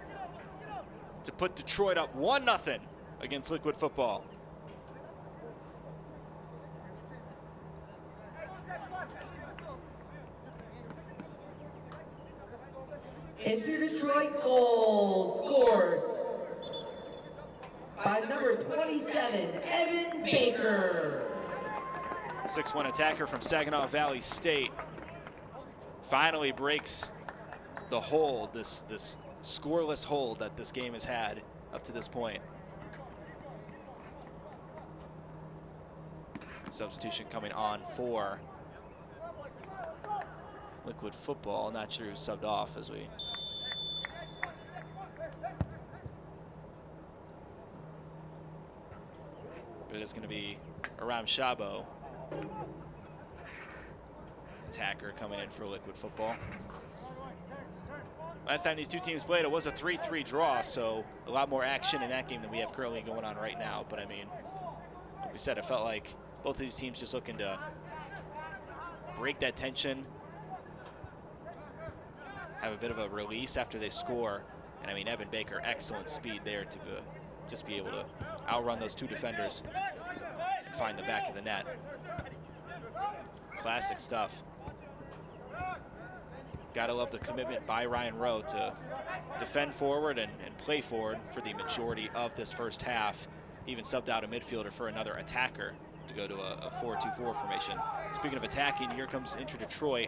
to put Detroit up 1-0. Against Liquid football. Inter Detroit goal scored by number 27, Evan Baker. 6'1" attacker from Saginaw Valley State finally breaks the hold, this scoreless hold that this game has had up to this point. Substitution coming on for Liquid Football. Not sure who subbed off as we. But it's going to be Aram Shabo, attacker, coming in for Liquid Football. Last time these two teams played, it was a 3-3 draw, so a lot more action in that game than we have currently going on right now. But I mean, like we said, it felt like both of these teams just looking to break that tension, have a bit of a release after they score. And I mean, Evan Baker, excellent speed there to just be able to outrun those two defenders and find the back of the net. Classic stuff. Gotta love the commitment by Ryan Rowe to defend forward and play forward for the majority of this first half. He even subbed out a midfielder for another attacker to go to a 4-2-4 formation. Speaking of attacking, here comes Inter Detroit,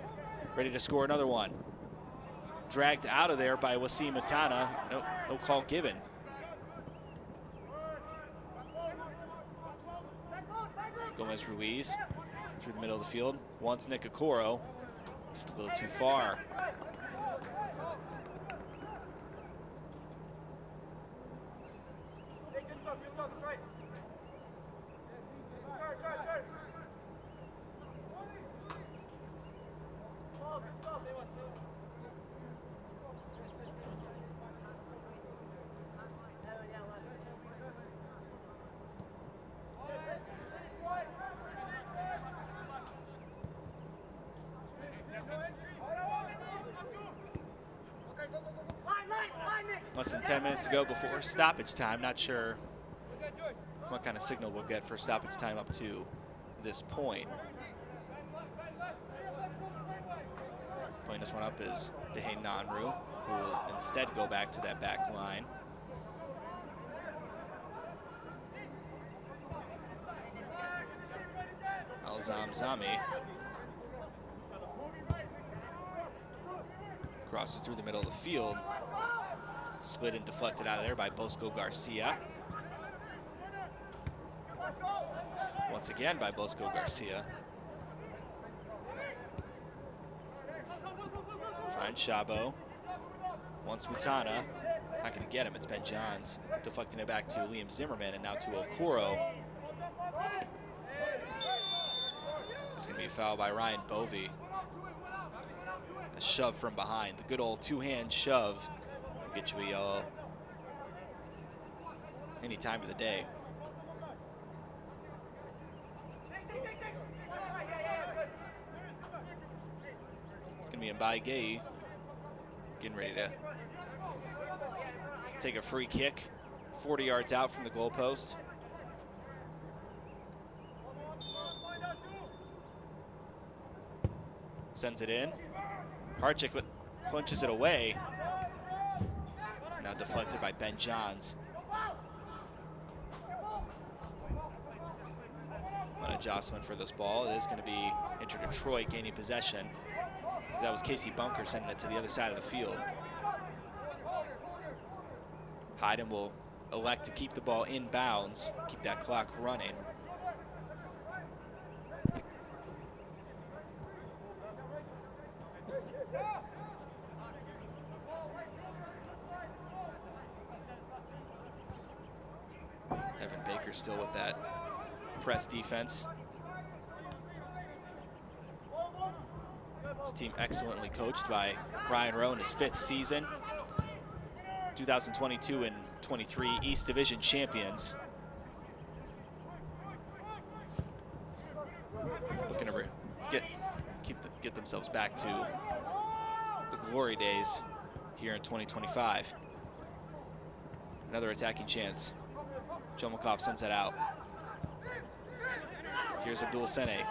ready to score another one. Dragged out of there by Wasim Matana. No call given. Gomez Ruiz through the middle of the field. Wants Nick Okoro. Just a little too far. Less than 10 minutes to go before stoppage time. Not sure what kind of signal we'll get for stoppage time up to this point. Playing this one up is Dehay Nanru, who will instead go back to that back line. Alzam Zami crosses through the middle of the field. Slid and deflected out of there by Bosco Garcia. Once again by Bosco Garcia. Finds Shabo. Wants Mutana. Not going to get him. It's Ben Johns. Deflecting it back to Liam Zimmerman and now to Okoro. It's going to be a foul by Ryan Bovey. A shove from behind. The good old two-hand shove. Get you a yellow any time of the day. It's gonna be Mbaye Gay getting ready to take a free kick 40 yards out from the goalpost. Sends it in. Harchick punches it away. Now deflected by Ben Johns. What a jostling for this ball. It is going to be Inter Detroit gaining possession. That was Casey Bunker sending it to the other side of the field. Hyden will elect to keep the ball in bounds, keep that clock running. Evan Baker still with that press defense. This team excellently coached by Ryan Rowe in his 5th season. 2022 and 23 East Division champions. Looking to get themselves back to the glory days here in 2025. Another attacking chance. Chomakov sends that out. Here's Abdul Sene.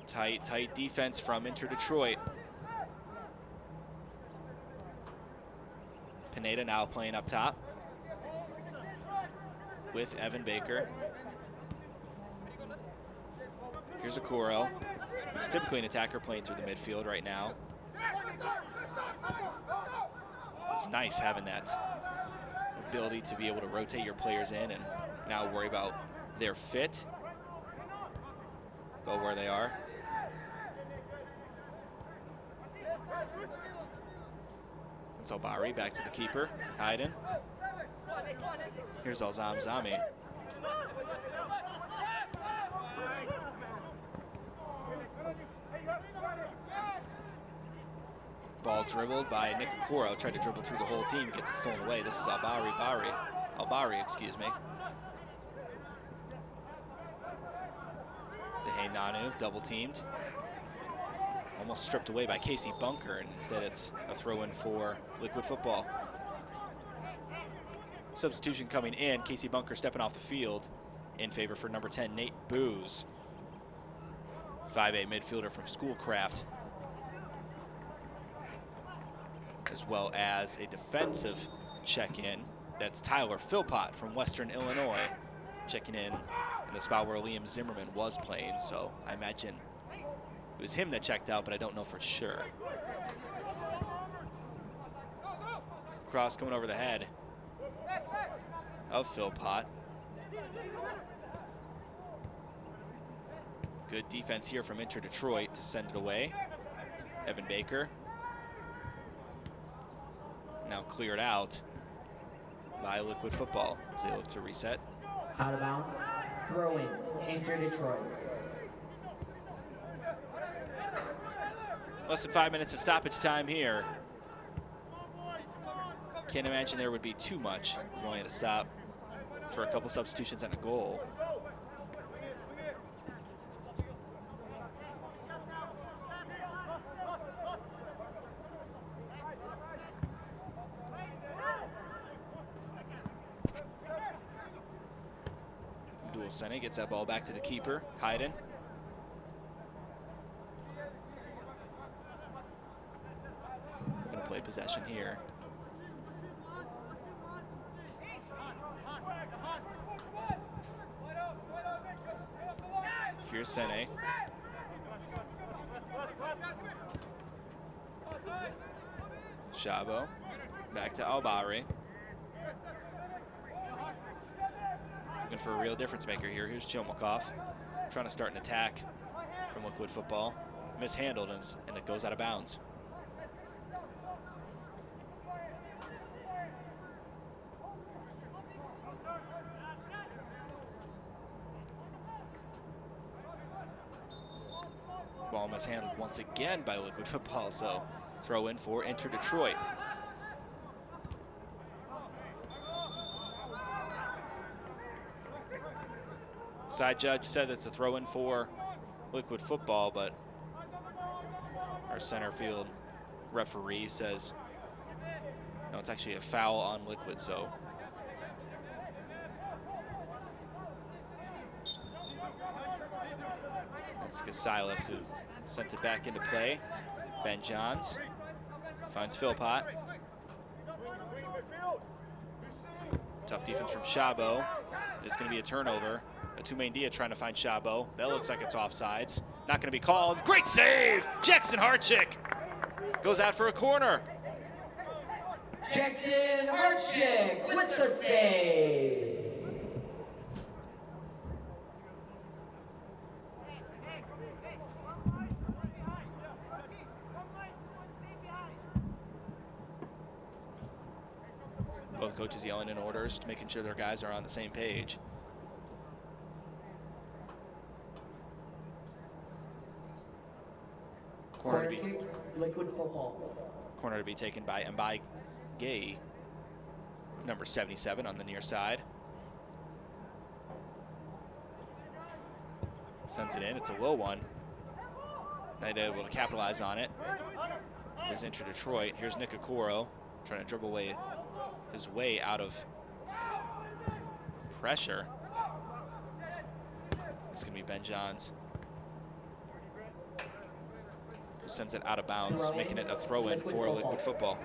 Tight defense from Inter Detroit. Pineda now playing up top with Evan Baker. Here's Okoro. He's typically an attacker playing through the midfield right now. It's nice having that ability to be able to rotate your players in and now worry about their fit, about where they are. It's Albari back to the keeper, Hayden. Here's Alzamzami. Ball dribbled by Nikokoro, tried to dribble through the whole team, gets it stolen away. This is Albari, excuse me. Dehay Nanu, double teamed. Almost stripped away by Casey Bunker, and instead it's a throw in for Liquid Football. Substitution coming in, Casey Bunker stepping off the field in favor for number 10, Nate Booz. 5'8" midfielder from Schoolcraft. As well as a defensive check-in. That's Tyler Philpott from Western Illinois, checking in the spot where Liam Zimmerman was playing, so I imagine it was him that checked out, but I don't know for sure. Cross coming over the head of Philpott. Good defense here from Inter Detroit to send it away. Evan Baker. Now cleared out by Liquid Football as they look to reset. Out of bounds. Throw in. Inter Detroit. Less than 5 minutes of stoppage time here. Can't imagine there would be too much going to stop for a couple substitutions and a goal. Abdul Sene gets that ball back to the keeper, Hayden. We're going to play possession here. Here's Sene. Shabo. Back to Albari. Looking for a real difference maker here. Here's Chilmakov. Trying to start an attack from Liquid Football. Mishandled, and it goes out of bounds. Ball mishandled once again by Liquid Football, so throw in for Inter Detroit. Side judge said it's a throw in for Liquid Football, but our center field referee says no, it's actually a foul on Liquid, so that's Casales who sent it back into play. Ben Johns finds Philpott. Tough defense from Shabo. It's going to be a turnover. Tumendia trying to find Shabo. That looks like it's offsides. Not going to be called. Great save! Jackson Harchick goes out for a corner. Jackson Harchick with the save. Both coaches yelling in orders, making sure their guys are on the same page. Corner to be, Liquid Football. corner to be taken by Mbai Gay, number 77 on the near side. Sends it in, it's a low one. Not able to capitalize on it. Here's Inter Detroit. Here's Nikokoro trying to dribble away his way out of pressure. It's going to be Ben Johns. Who sends it out of bounds, making it a throw-in for Liquid Football.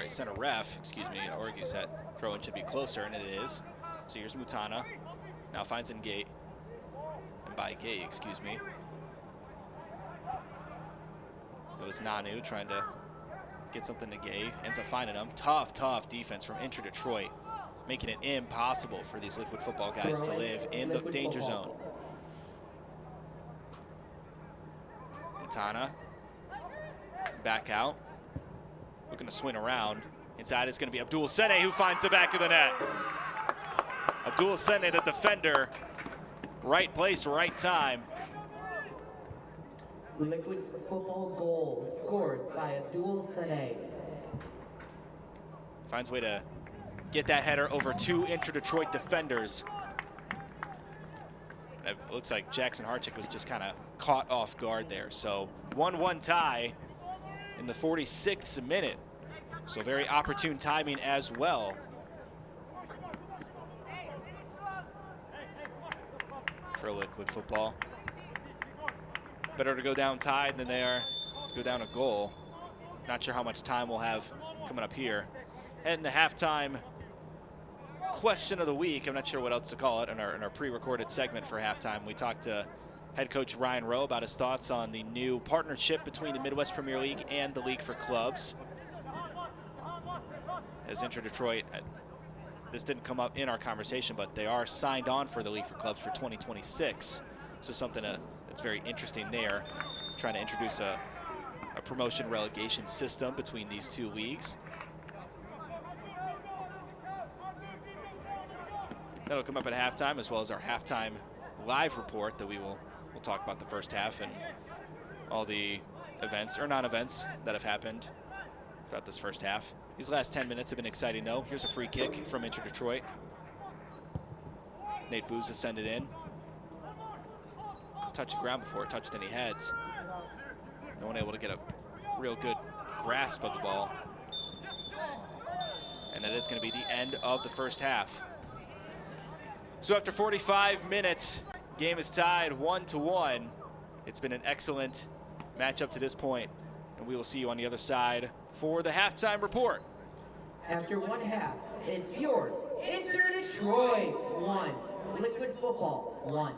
Center ref, excuse me, argues that throw-in should be closer, and it is. So here's Mutana. Now finds Ngate. And by Gay, excuse me. It was Nanu trying to Get something to Gay. Ends up finding him. Tough defense from Inter Detroit, making it impossible for these Liquid Football guys to live in the danger zone. Matana back out, looking to swing around. Inside is going to be Abdul Sene, who finds the back of the net. Abdul Sene, the defender, right place, right time. Liquid Football goal scored by Abdul Sene. Finds a way to get that header over two Inter Detroit defenders. It looks like Jackson Harchick was just kind of caught off guard there. So 1-1 tie in the 46th minute. So very opportune timing as well. For Liquid Football. Better to go down tied than they are to go down a goal. Not sure how much time we'll have coming up here. And the halftime question of the week. I'm not sure what else to call it in our pre-recorded segment for halftime. We talked to head coach Ryan Rowe about his thoughts on the new partnership between the Midwest Premier League and the League for Clubs. As Inter Detroit, this didn't come up in our conversation, but they are signed on for the League for Clubs for 2026. So something that's very interesting there. Trying to introduce a promotion relegation system between these two leagues. That'll come up at halftime, as well as our halftime live report that we'll talk about the first half and all the events or non-events that have happened throughout this first half. These last 10 minutes have been exciting, though. Here's a free kick from Inter Detroit. Nate Booz has sent it in. Touched the ground before it touched any heads. No one able to get a real good grasp of the ball. And that is going to be the end of the first half. So after 45 minutes, game is tied 1-1. It's been an excellent matchup to this point, and we will see you on the other side for the halftime report. After one half, it's yours. Inter Detroit 1, Liquid Football 1.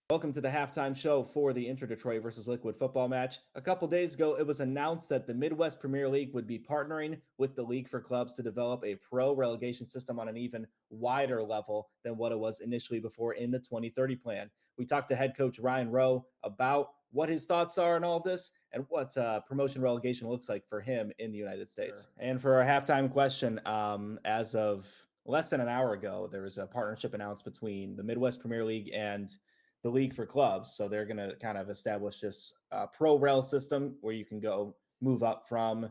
Welcome to the halftime show for the Inter Detroit versus Liquid Football match. A couple days ago, it was announced that the Midwest Premier League would be partnering with the League for Clubs to develop a pro relegation system on an even wider level than what it was initially before in the 2030 plan. We talked to head coach Ryan Rowe about what his thoughts are on all of this and what promotion relegation looks like for him in the United States. Sure. And for our halftime question, as of less than an hour ago, there was a partnership announced between the Midwest Premier League and the League for Clubs. So they're going to kind of establish this pro rel system where you can go move up from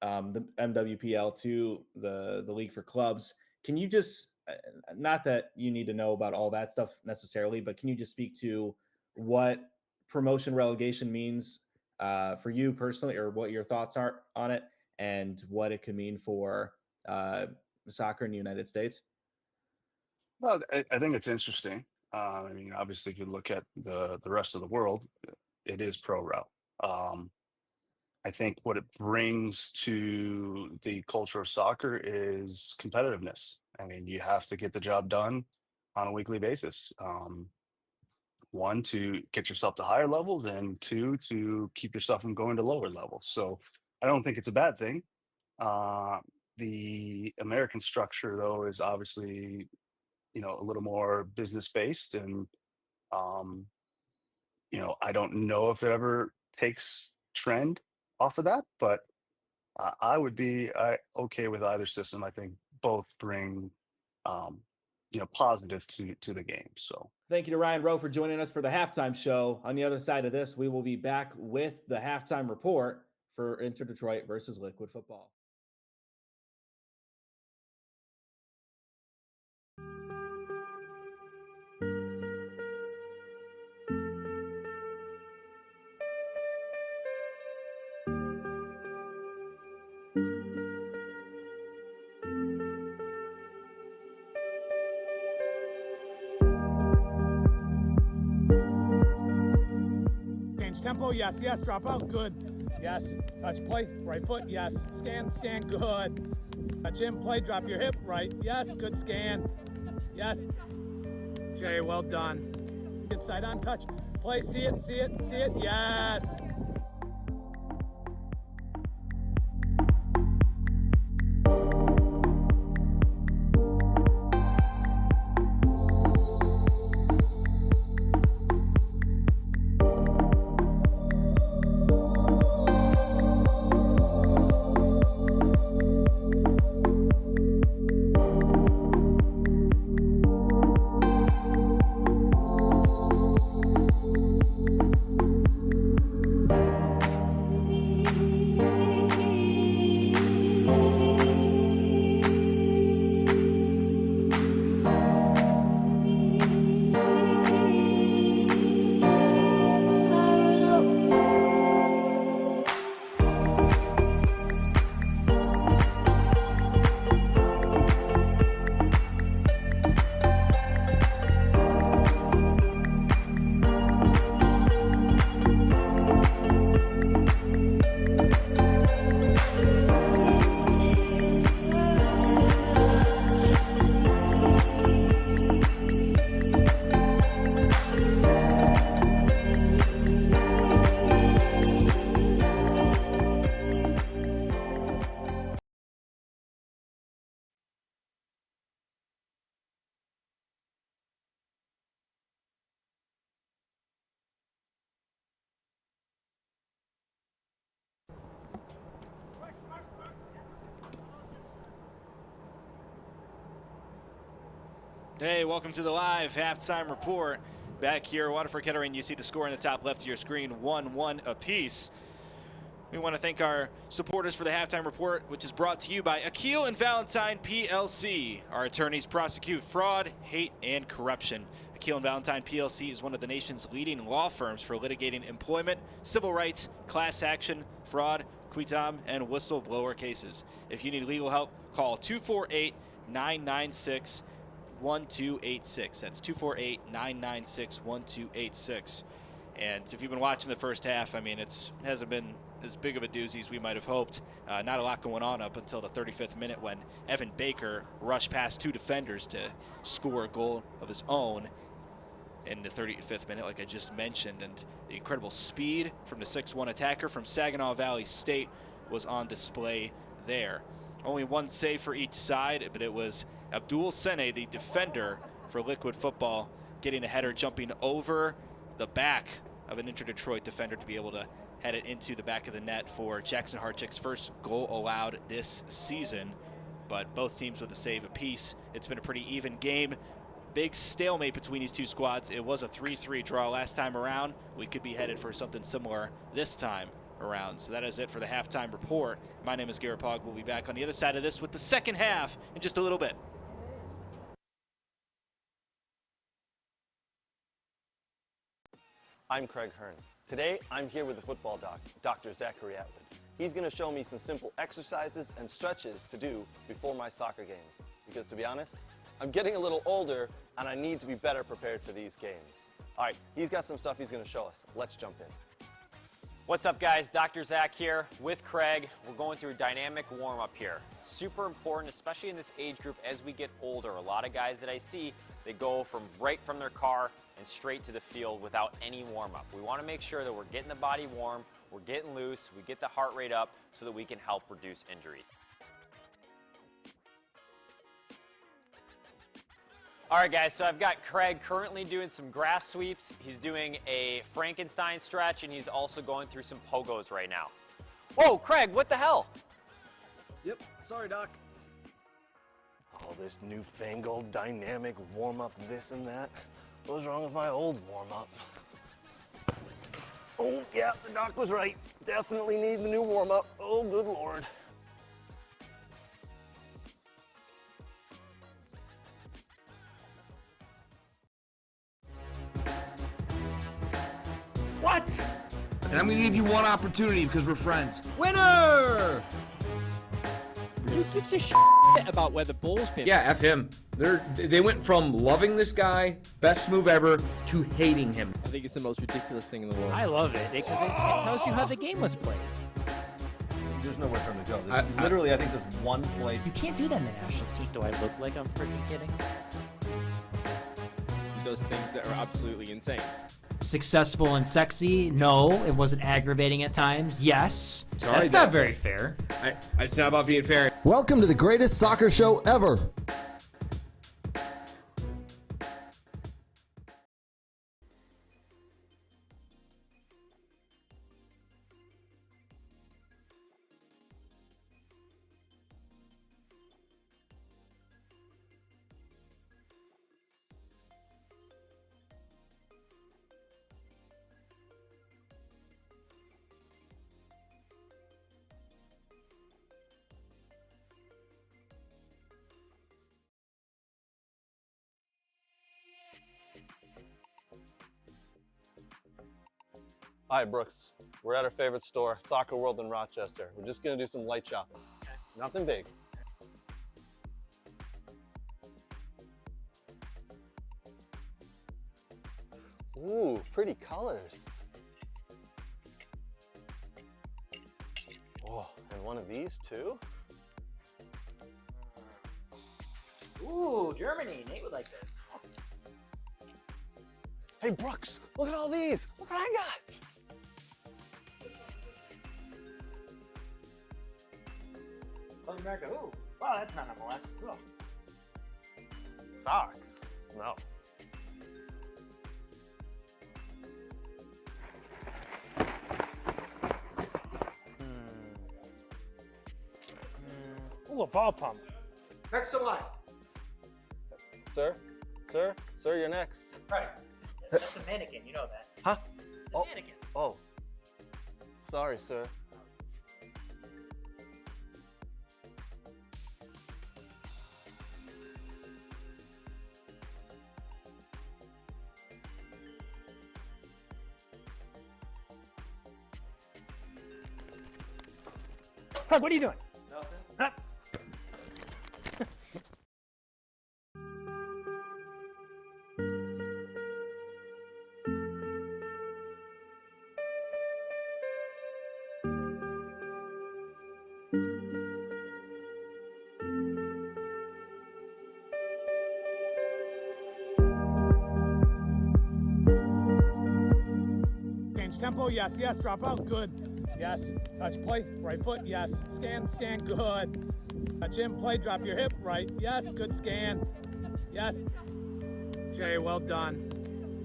the MWPL to the League for Clubs. Can you just, not that you need to know about all that stuff necessarily, but can you just speak to what promotion relegation means for you personally, or what your thoughts are on it, and what it could mean for soccer in the United States? Well, I think it's interesting. I mean, obviously, if you look at the rest of the world, it is pro rel. I think what it brings to the culture of soccer is competitiveness. I mean, you have to get the job done on a weekly basis. One, to get yourself to higher levels, and two, to keep yourself from going to lower levels. So I don't think it's a bad thing. The American structure, though, is obviously, a little more business based, and I don't know if it ever takes trend off of that, but I would be okay with either system. I think both bring positive to the game. So thank you to Ryan Rowe for joining us for the halftime show. On the other side of this, we will be back with the halftime report for Inter Detroit versus Liquid Football. Tempo, yes, drop out, good. yes. Touch, play, right foot, yes. Scan, good. Touch in, play, drop your hip, right, yes, good scan. Yes. Jay, well done. Inside on touch, play, see it, yes. Hey, welcome to the live halftime report. Back here, Waterford Kettering, you see the score in the top left of your screen, 1-1 apiece. We want to thank our supporters for the halftime report, which is brought to you by Akil and Valentine PLC. Our attorneys prosecute fraud, hate, and corruption. Akil and Valentine PLC is one of the nation's leading law firms for litigating employment, civil rights, class action, fraud, quitam, and whistleblower cases. If you need legal help, call 248-996-1286. That's 248-996-1286. And if you've been watching the first half, I mean, it hasn't been as big of a doozy as we might have hoped. Not a lot going on up until the 35th minute when Evan Baker rushed past two defenders to score a goal of his own in the 35th minute, like I just mentioned. And the incredible speed from the 6'1" attacker from Saginaw Valley State was on display there. Only one save for each side, but it was Abdul Sene, the defender for Liquid Football, getting a header, jumping over the back of an Inter-Detroit defender to be able to head it into the back of the net for Jackson Hartchick's first goal allowed this season. But both teams with a save apiece. It's been a pretty even game. Big stalemate between these two squads. It was a 3-3 draw last time around. We could be headed for something similar this time around. So that is it for the halftime report. My name is Garrett Pogg. We'll be back on the other side of this with the second half in just a little bit. I'm Craig Hearn. Today, I'm here with the football doc, Dr. Zachary Atwood. He's going to show me some simple exercises and stretches to do before my soccer games. Because to be honest, I'm getting a little older and I need to be better prepared for these games. All right, he's got some stuff he's going to show us. Let's jump in. What's up, guys? Dr. Zach here with Craig. We're going through a dynamic warm-up here. Super important, especially in this age group as we get older. A lot of guys that I see, they go right from their car and straight to the field without any warm-up. We want to make sure that we're getting the body warm, we're getting loose, we get the heart rate up so that we can help reduce injuries. All right, guys, so I've got Craig currently doing some grass sweeps. He's doing a Frankenstein stretch, and he's also going through some pogos right now. Whoa, Craig, what the hell? Yep, sorry, Doc. All this newfangled dynamic warm-up, this and that. What was wrong with my old warm-up? Oh, yeah, the doc was right. Definitely need the new warm-up. Oh, good Lord. What? And I'm gonna give you one opportunity because we're friends. Winner! Who gives a shit about where the ball's been? Yeah, F him. They went from loving this guy, best move ever, to hating him. I think it's the most ridiculous thing in the world. I love it because it tells you how the game was played. there's nowhere for him to go. Literally, I think there's one place. You can't do that in the national team. Do I look like I'm freaking kidding? Those things that are absolutely insane. Successful and sexy? No. It wasn't aggravating at times? Yes. Sorry, That's not very fair. It's not about being fair. Welcome to the greatest soccer show ever. Hi, Brooks. We're at our favorite store, Soccer World in Rochester. We're just gonna do some light shopping. Nothing big. Ooh, pretty colors. Oh, and one of these too? Ooh, Germany. Nate would like this. Hey, Brooks, look at all these. Look what I got. South America. Ooh, wow, that's not MLS. Cool. Socks? No. Ooh, a ball pump. Next in line. Sir, you're next. Right. That's a mannequin, you know that. Huh? It's a mannequin. Oh. Sorry, sir. Craig, what are you doing? Nothing. Huh? Change tempo, yes, drop out, good. Yes, touch play, right foot, yes. Scan, good. Touch in, play, drop your hip, right, yes, good scan. Yes. Jay, well done.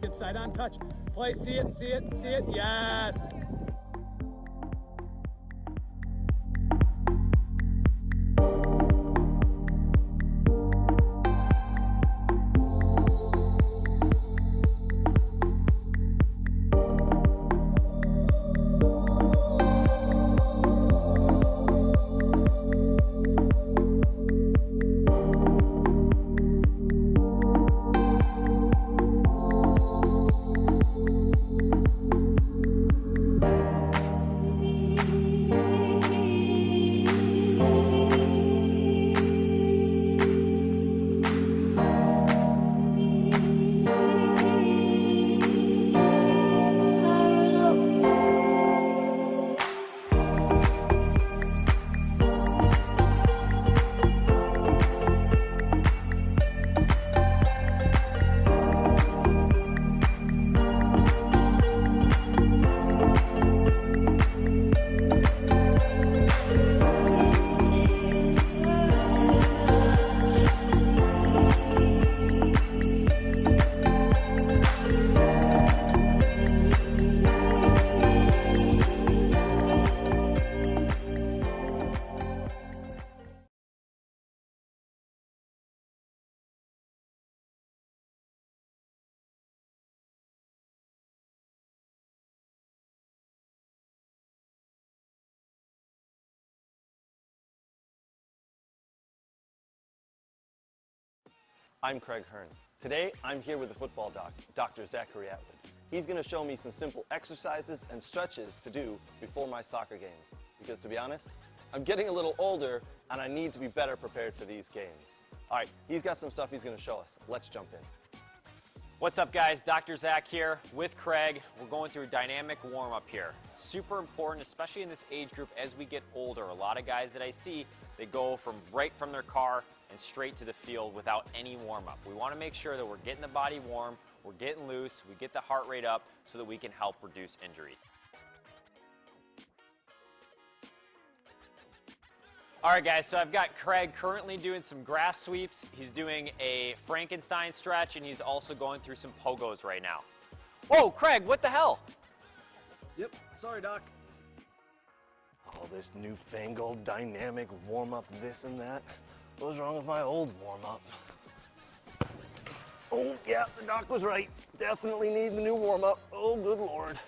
Inside on touch. Play, see it, yes. I'm Craig Hearn. Today, I'm here with the football doc, Dr. Zachary Atwood. He's going to show me some simple exercises and stretches to do before my soccer games. Because to be honest, I'm getting a little older and I need to be better prepared for these games. All right, he's got some stuff he's going to show us. Let's jump in. What's up, guys? Dr. Zach here with Craig. We're going through a dynamic warm-up here. Super important, especially in this age group as we get older. A lot of guys that I see, they go right from their car and straight to the field without any warm-up. We want to make sure that we're getting the body warm, we're getting loose, we get the heart rate up so that we can help reduce injuries. All right, guys, so I've got Craig currently doing some grass sweeps. He's doing a Frankenstein stretch, and he's also going through some pogos right now. Whoa, Craig, what the hell? Yep, sorry, Doc. All this newfangled dynamic warm-up, this and that. What was wrong with my old warm-up? Oh, yeah, the doc was right. Definitely need the new warm-up. Oh, good Lord.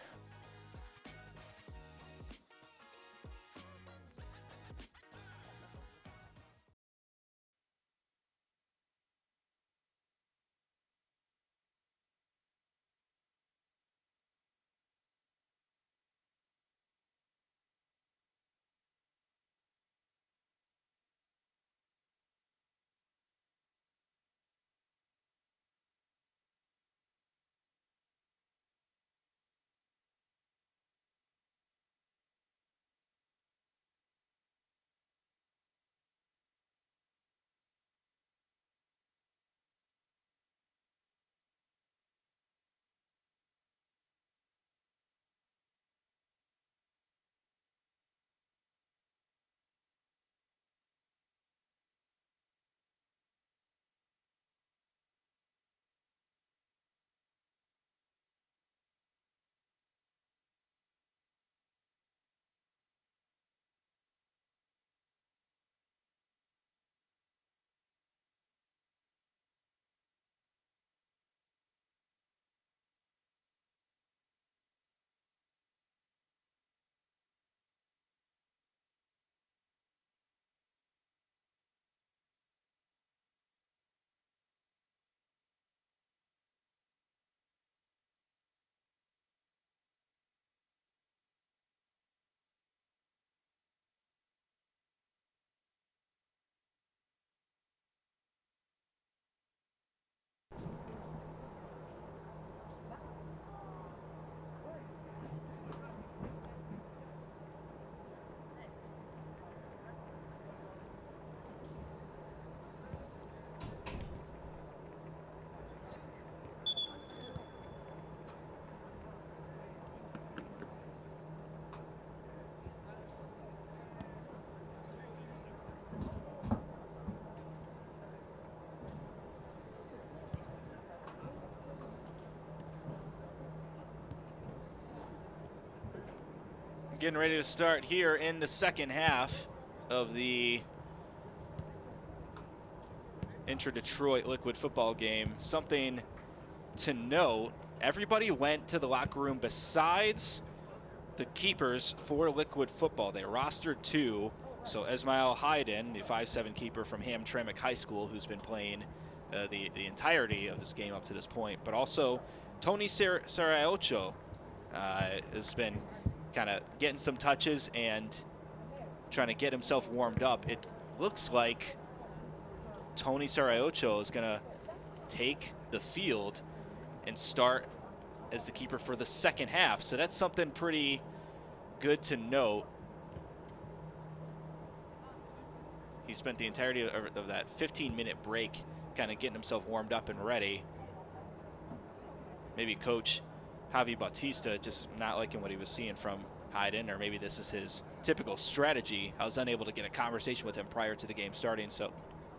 Getting ready to start here in the second half of the Inter-Detroit Liquid football game. Something to note, everybody went to the locker room besides the keepers for Liquid football. They rostered 2. So Esmail Hayden, the 5'7" keeper from Hamtramck High School, who's been playing the entirety of this game up to this point, but also Tony Sarayocho has been kind of getting some touches and trying to get himself warmed up. It looks like Tony Sarayocho is going to take the field and start as the keeper for the second half. So that's something pretty good to note. He spent the entirety of that 15-minute break kind of getting himself warmed up and ready. Maybe Coach Javi Bautista just not liking what he was seeing from Hayden, or maybe this is his typical strategy. I was unable to get a conversation with him prior to the game starting, so,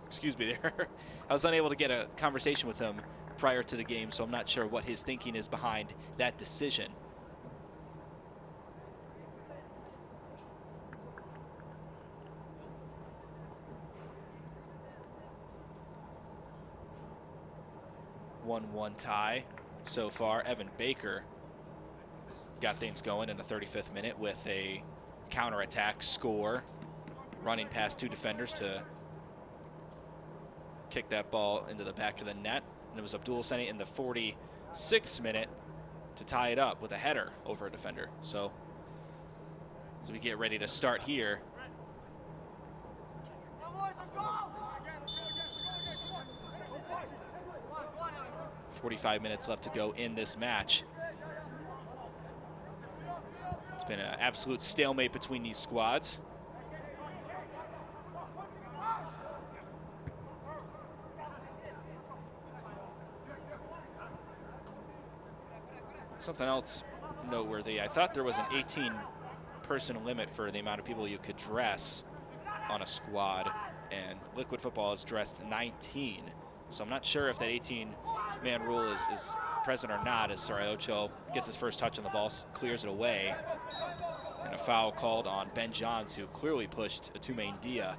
excuse me there. I was unable to get a conversation with him prior to the game, so I'm not sure what his thinking is behind that decision. One tie so far. Evan Baker got things going in the 35th minute with a counterattack score, running past 2 defenders to kick that ball into the back of the net. And it was Abdul Seni in the 46th minute to tie it up with a header over a defender. So as we get ready to start here, 45 minutes left to go in this match. It's been an absolute stalemate between these squads. Something else noteworthy, I thought there was an 18-person limit for the amount of people you could dress on a squad, and Liquid Football has dressed 19. So I'm not sure if that 18-man rule is present or not, as Sarayocho gets his first touch on the ball, clears it away. And a foul called on Ben Johns, who clearly pushed a two-main Dia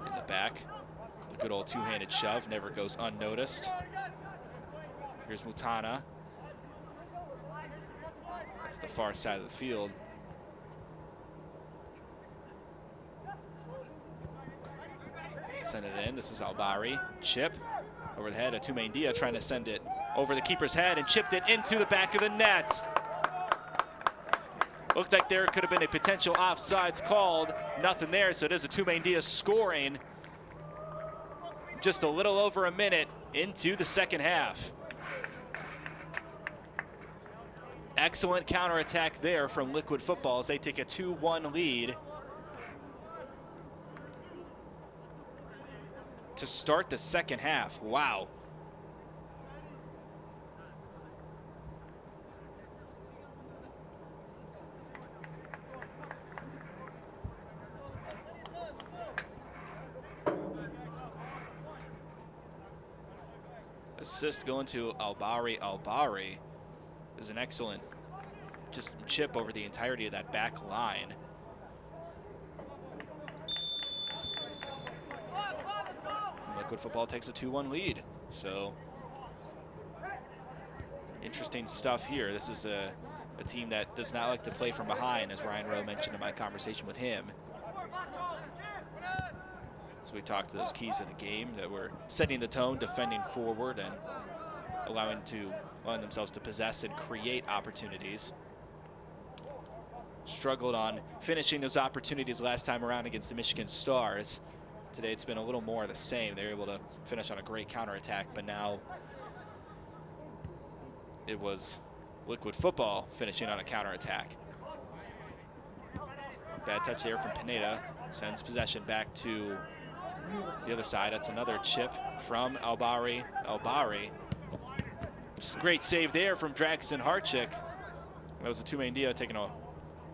in the back. The good old two-handed shove never goes unnoticed. Here's Mutana. That's at the far side of the field. Send it in. This is Albari. Chip over the head of two-main Dia, trying to send it over the keeper's head and chipped it into the back of the net. Looked like there could have been a potential offsides called. Nothing there, so it is a two-main Dia scoring just a little over a minute into the second half. Excellent counterattack there from Liquid Football as they take a 2-1 lead to start the second half. Wow. Assist going to Albari. Albari is an excellent just chip over the entirety of that back line. And Liquid Football takes a 2-1 lead. So interesting stuff here. This is a team that does not like to play from behind, as Ryan Rowe mentioned in my conversation with him. So we talked to those keys of the game that were setting the tone, defending forward, and allowing themselves to possess and create opportunities. Struggled on finishing those opportunities last time around against the Michigan Stars. Today it's been a little more of the same. They were able to finish on a great counterattack, but now it was Liquid Football finishing on a counterattack. Bad touch there from Pineda. Sends possession back to the other side. That's another chip from Albari. Albari. Just a great save there from Draxton Harchick. That was a two-main Dia taking a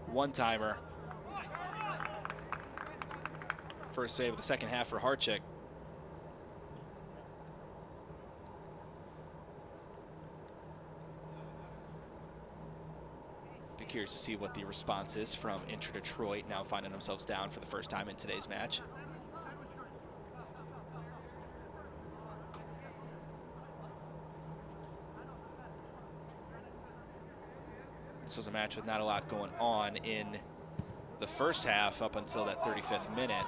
one-timer. First save of the second half for Harchick. Be curious to see what the response is from Inter Detroit, now finding themselves down for the first time in today's match. This was a match with not a lot going on in the first half up until that 35th minute.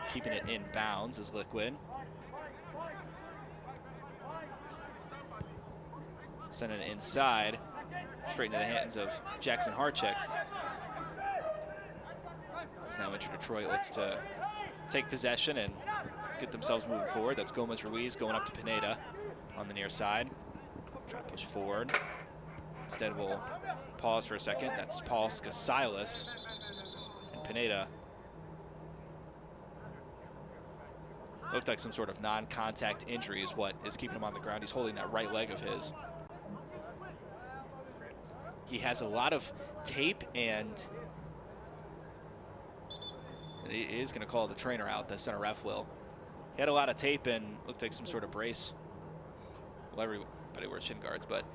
Keeping it in bounds is Liquid. Sending it inside, straight into the hands of Jackson Harchick. As now Inter Detroit looks to take possession and get themselves moving forward. That's Gomez Ruiz going up to Pineda on the near side. Trying to push forward. Instead, we'll pause for a second. That's Paul Skasilis and Pineda. Looked like some sort of non-contact injury is what is keeping him on the ground. He's holding that right leg of his. He has a lot of tape, and he is going to call the trainer out. The center ref will. He had a lot of tape and looked like some sort of brace. Well, everybody wears shin guards, but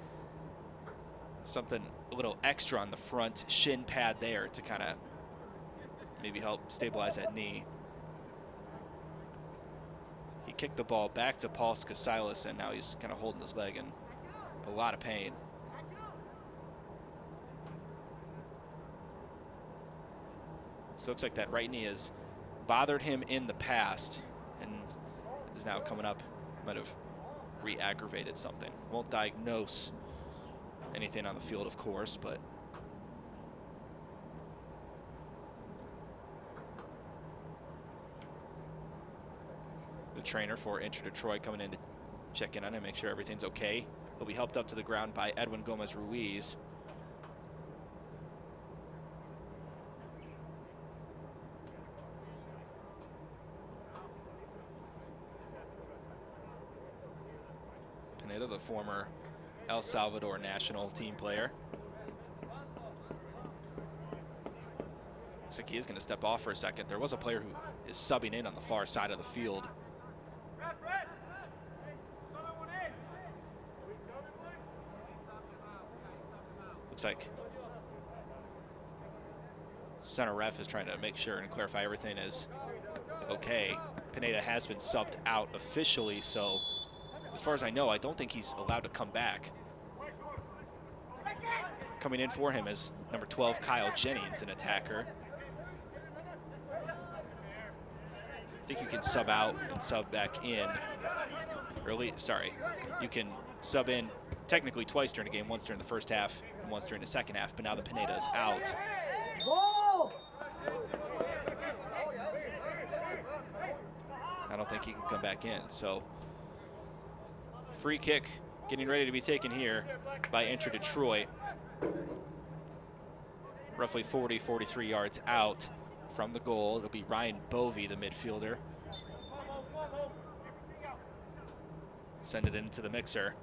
something a little extra on the front shin pad there to kind of maybe help stabilize that knee. He kicked the ball back to Paul Skasilis, and now he's kind of holding his leg in a lot of pain. So it looks like that right knee has bothered him in the past and is now coming up, might have re-aggravated something. Won't diagnose anything on the field, of course, but The trainer for Inter Detroit coming in to check in on him, make sure everything's okay. He'll be helped up to the ground by Edwin Gomez-Ruiz. Pineda, the former El Salvador national team player. Looks like he is going to step off for a second. There was a player who is subbing in on the far side of the field. Looks like center ref is trying to make sure and clarify everything is okay. Pineda has been subbed out officially, so as far as I know, I don't think he's allowed to come back. Coming in for him is number 12, Kyle Jennings, an attacker. I think you can sub out and sub back in. You can sub in technically twice during a game, once during the first half and once during the second half, but now the Pineda is out. I don't think he can come back in, so free kick getting ready to be taken here by Inter Detroit. Roughly 40, 43 yards out from the goal. It'll be Ryan Bovey, the midfielder. Send it into the mixer.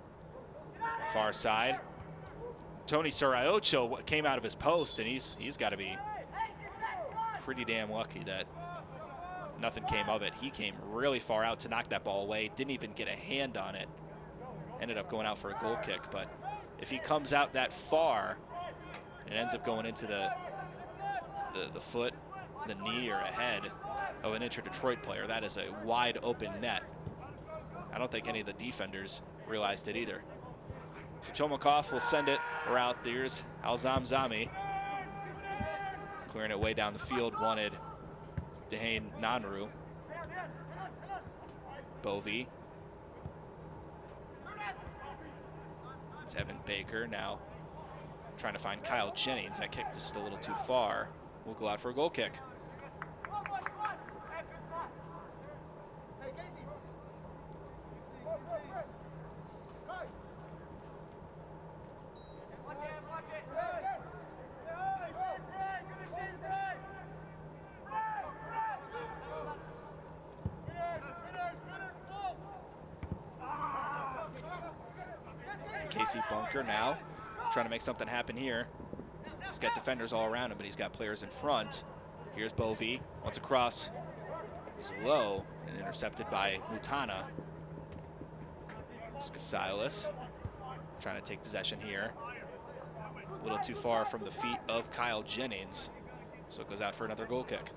Far side. Tony Saraocho came out of his post, and he's got to be pretty damn lucky that nothing came of it. He came really far out to knock that ball away. Didn't even get a hand on it. Ended up going out for a goal kick, but if he comes out that far, it ends up going into the foot, the knee, or a head of an Inter Detroit player. That is a wide open net. I don't think any of the defenders realized it either. So Chomokov will send it around. There's Al-Zamzami. Clearing it way down the field, wanted Dehane Nanru. Bovey. It's Evan Baker now trying to find Kyle Jennings. That kicked just a little too far. We'll go out for a goal kick. Casey Bunker now trying to make something happen here. He's got defenders all around him, but he's got players in front. Here's Bovey, wants a cross. It was low and intercepted by Mutana. Skasilis trying to take possession here. A little too far from the feet of Kyle Jennings, so it goes out for another goal kick.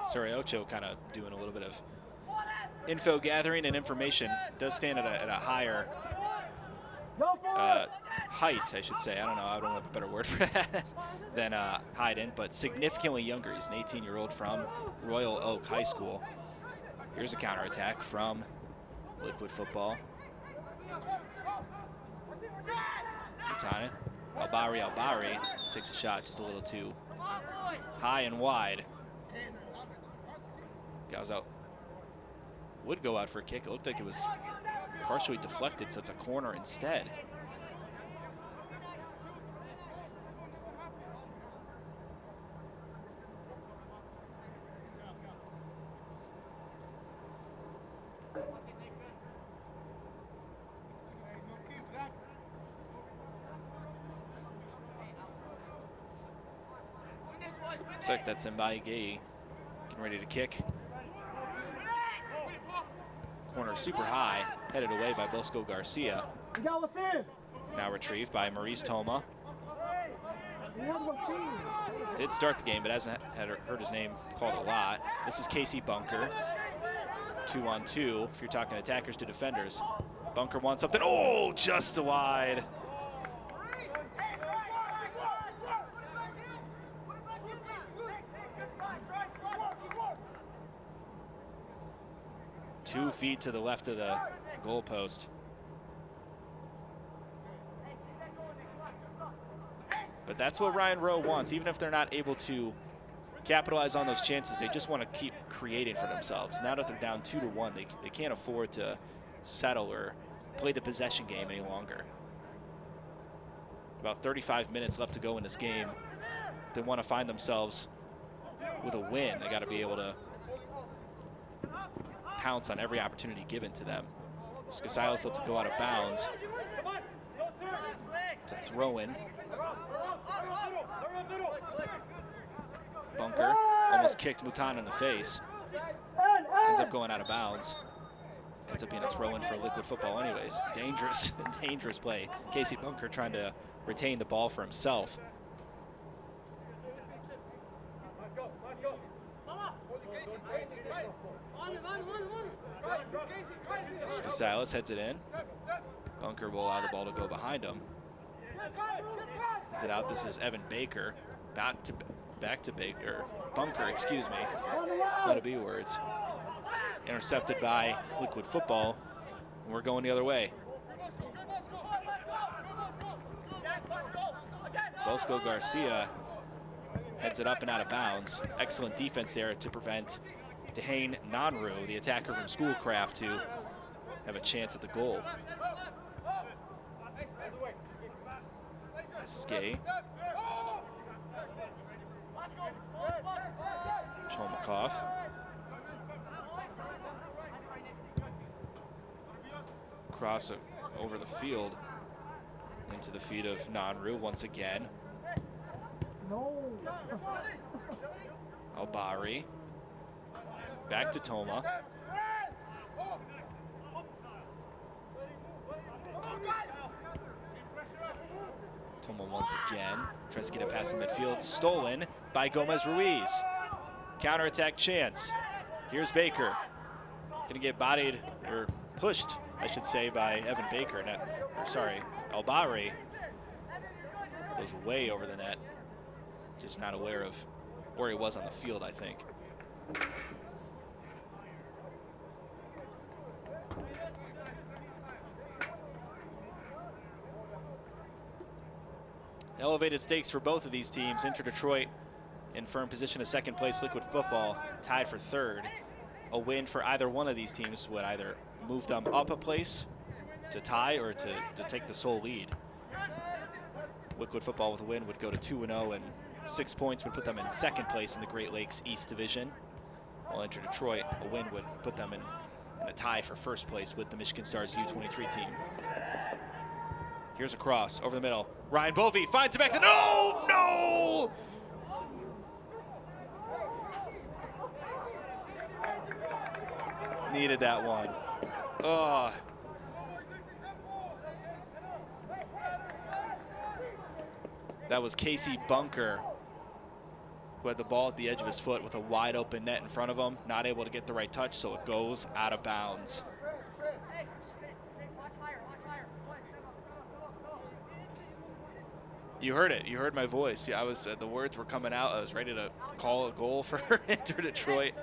Saraocho kind of doing a little bit of info gathering and information. Does stand at a higher height, I should say. I don't know, I don't have a better word for that than Hayden, but significantly younger. He's an 18-year-old from Royal Oak High School. Here's a counterattack from Liquid Football. Mutana, Albari takes a shot just a little too high and wide. Goes out. Would go out for a kick. It looked like it was partially deflected, so it's a corner instead. Looks like that's Mbaye Gay getting ready to kick. Corner super high, headed away by Bosco Garcia. Now retrieved by Maurice Toma. Did start the game, but hasn't heard his name called a lot. This is Casey Bunker. 2-on-2 if you're talking attackers to defenders. Bunker wants something. Oh, just wide. Two feet to the left of the goalpost. But that's what Ryan Rowe wants. Even if they're not able to capitalize on those chances, they just want to keep creating for themselves. Now that they're down 2-1, they can't afford to settle or play the possession game any longer. About 35 minutes left to go in this game. If they want to find themselves with a win, they got to be able to pounce on every opportunity given to them. Skasilis lets it go out of bounds. It's a throw-in. Bunker almost kicked Mutan in the face. Ends up going out of bounds. Ends up being a throw-in for Liquid Football anyways. Dangerous, dangerous play. Casey Bunker trying to retain the ball for himself. Skasilis heads it in. Bunker will allow the ball to go behind him. Heads it out. This is Evan Baker. Back to Baker. Bunker, excuse me. Let it be words. Intercepted by Liquid Football. And we're going the other way. Bosco Garcia heads it up and out of bounds. Excellent defense there to prevent Dehane Nanru, the attacker from Schoolcraft, to have a chance at the goal. This is Gay. Cholmakov. Cross over the field into the feet of Nanru once again. Albari. Back to Toma. Toma once again tries to get it past the midfield. Stolen by Gomez Ruiz. Counterattack chance. Here's Baker. Gonna get bodied, or pushed, I should say, by Evan Baker. Albari goes way over the net. Just not aware of where he was on the field, I think. Elevated stakes for both of these teams. Inter Detroit in firm position of second place. Liquid Football tied for third. A win for either one of these teams would either move them up a place to tie or to take the sole lead. Liquid Football with a win would go to 2-0, and 6 points would put them in second place in the Great Lakes East Division. While Inter Detroit, a win would put them in a tie for first place with the Michigan Stars U23 team. Here's a cross over the middle. Ryan Bovey finds it back to, no! Needed that one. Oh. That was Casey Bunker, who had the ball at the edge of his foot with a wide open net in front of him, not able to get the right touch, so it goes out of bounds. You heard it. You heard my voice. Yeah, the words were coming out. I was ready to call a goal for Inter Detroit.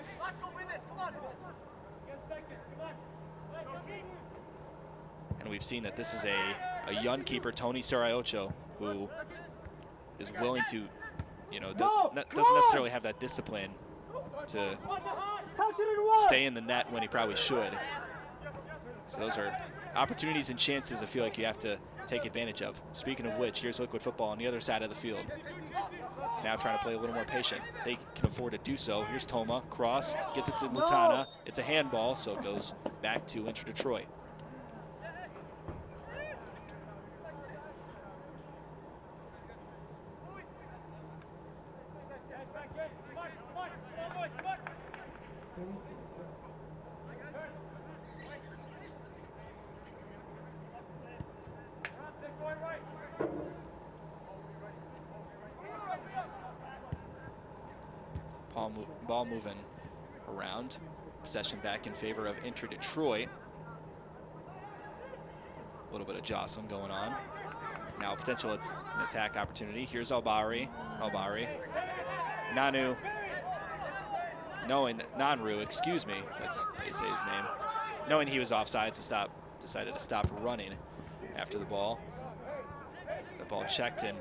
And we've seen that this is a young keeper, Tony Sarayocho, who is willing to, doesn't necessarily have that discipline to stay in the net when he probably should. So those are opportunities and chances I feel like you have to take advantage of. Speaking of which, here's Liquid Football on the other side of the field. Now trying to play a little more patient. They can afford to do so. Here's Toma, cross, gets it to Mutana. It's a handball, so it goes back to Inter Detroit. Ball moving around. Possession back in favor of Inter-Detroit. A little bit of jostling going on. Now potential an attack opportunity. Here's Albari. Nanru, excuse me. That's how you say his name. Knowing he was offside, decided to stop running after the ball. The ball checked in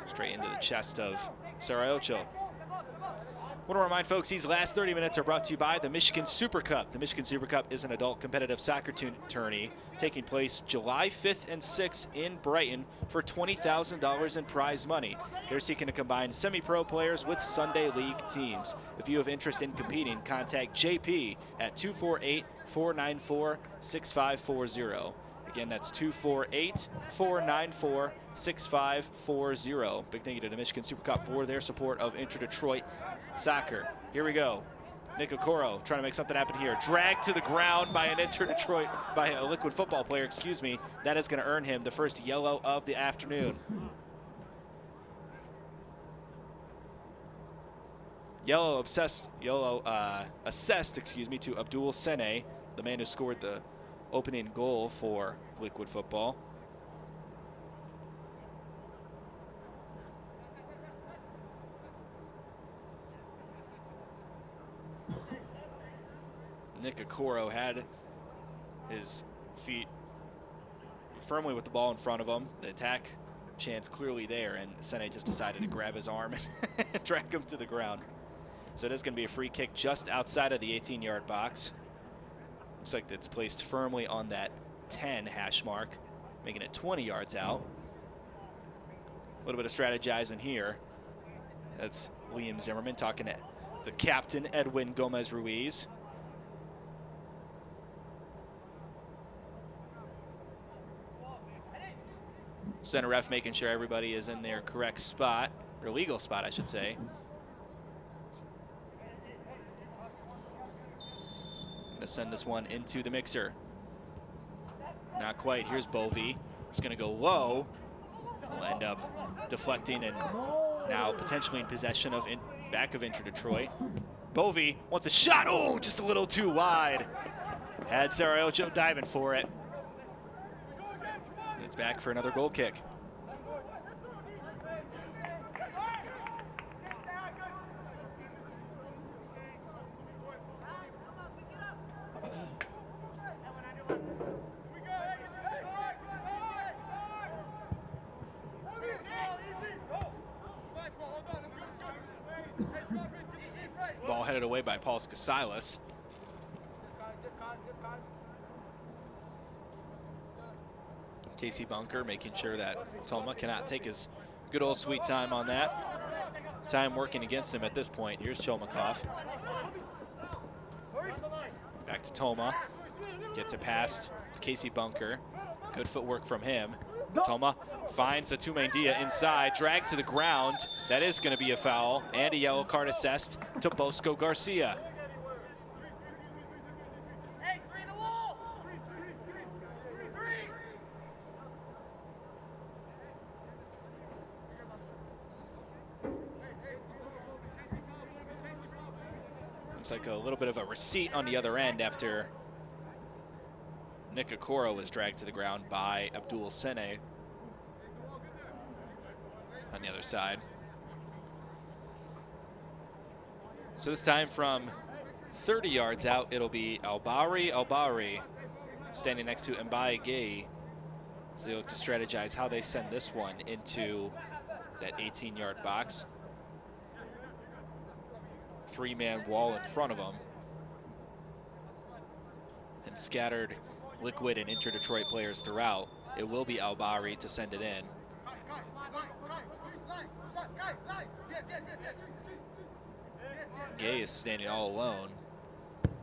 straight into the chest of Sarayocho. I want to remind folks these last 30 minutes are brought to you by the Michigan Super Cup. The Michigan Super Cup is an adult competitive soccer tourney taking place July 5th and 6th in Brighton for $20,000 in prize money. They're seeking to combine semi-pro players with Sunday League teams. If you have interest in competing, contact JP at 248-494-6540. Again, that's 248-494-6540. Big thank you to the Michigan Super Cup for their support of Inter-Detroit soccer. Here we go. Nick Okoro trying to make something happen here. Dragged to the ground by a Liquid football player, excuse me. That is going to earn him the first yellow of the afternoon. Yellow assessed, to Abdul Sene, the man who scored the opening goal for Liquid football. Nick Okoro had his feet firmly with the ball in front of him. The attack chance clearly there, and Sene just decided to grab his arm and drag him to the ground. So it is going to be a free kick just outside of the 18-yard box. Looks like it's placed firmly on that 10 hash mark, making it 20 yards out. A little bit of strategizing here. That's Liam Zimmerman talking to the captain, Edwin Gomez-Ruiz. Center ref making sure everybody is in their correct spot, or legal spot, I should say. Gonna send this one into the mixer. Not quite. Here's Bovey. He's gonna go low. Will end up deflecting and now potentially in possession of back of Inter-Detroit. Bovey wants a shot. Oh, just a little too wide. Had Sarayocho diving for it. It's back for another goal kick. Ball headed away by Paul Skasilas. Casey Bunker making sure that Toma cannot take his good old sweet time on that. Time working against him at this point. Here's Cholmakov. Back to Toma. Gets it past Casey Bunker. Good footwork from him. Toma finds the Tumendia inside, dragged to the ground. That is going to be a foul and a yellow card assessed to Bosco Garcia. Looks like a little bit of a receipt on the other end after Nick Okoro was dragged to the ground by Abdul Sene on the other side. So this time from 30 yards out, it'll be Albari standing next to Mbaye Gay as they look to strategize how they send this one into that 18-yard box. Three-man wall in front of them. And scattered Liquid and Inter-Detroit players throughout. It will be Albari to send it in. Gay is standing all alone.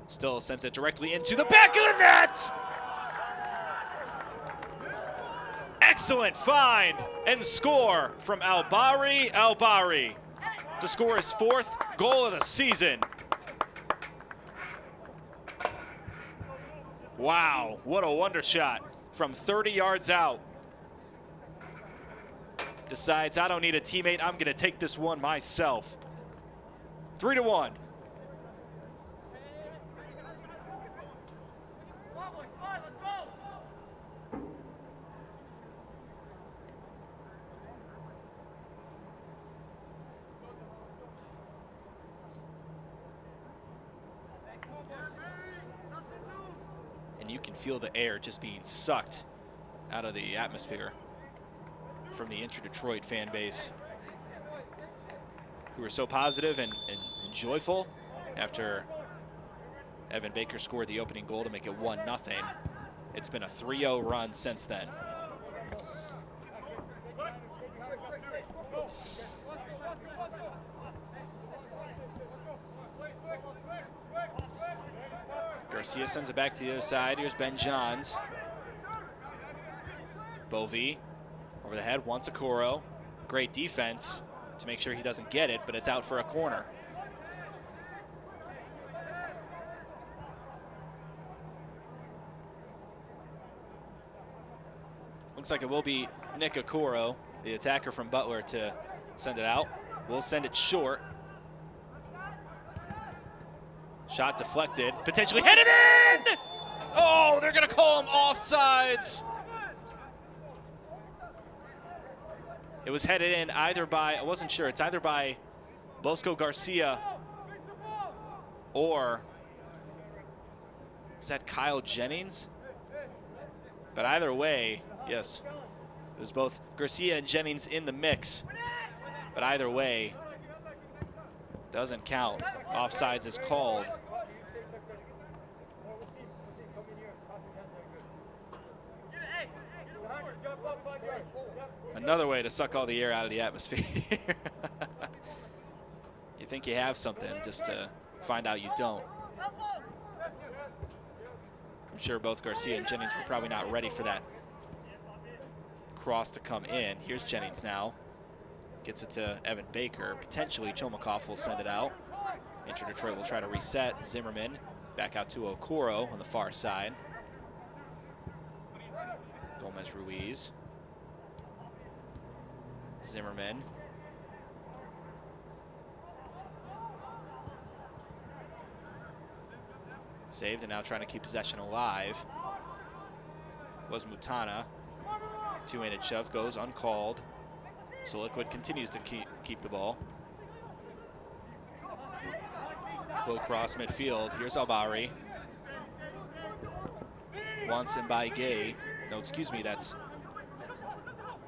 Still sends it directly into the back of the net! Excellent find and score from Albari to score his 4th goal of the season. Wow, what a wonder shot from 30 yards out. Decides, I don't need a teammate, I'm gonna take this one myself. 3-1. And you can feel the air just being sucked out of the atmosphere from the Inter-Detroit fan base, who were so positive and joyful after Evan Baker scored the opening goal to make it 1-0. It's been a 3-0 run since then. Garcia sends it back to the other side. Here's Ben Johns. Bovee over the head, wants Okoro. Great defense to make sure he doesn't get it, but it's out for a corner. Looks like it will be Nick Okoro, the attacker from Butler, to send it out. We'll send it short. Shot deflected, potentially headed in! Oh, they're gonna call him offsides. It was headed in either by, I wasn't sure, it's either by Bosco Garcia or is that Kyle Jennings? But either way, yes, it was both Garcia and Jennings in the mix. But either way, doesn't count. Offsides is called. Another way to suck all the air out of the atmosphere. You think you have something, just to find out you don't. I'm sure both Garcia and Jennings were probably not ready for that cross to come in. Here's Jennings now. Gets it to Evan Baker. Potentially Chomikov will send it out. Inter-Detroit will try to reset. Zimmerman back out to Okoro on the far side. Gomez Ruiz. Zimmerman. Saved and now trying to keep possession alive. Was Mutana. Two-handed shove goes uncalled. So Liquid continues to keep the ball. Low cross midfield. Here's Albari. Wants him by Gay. No, excuse me, that's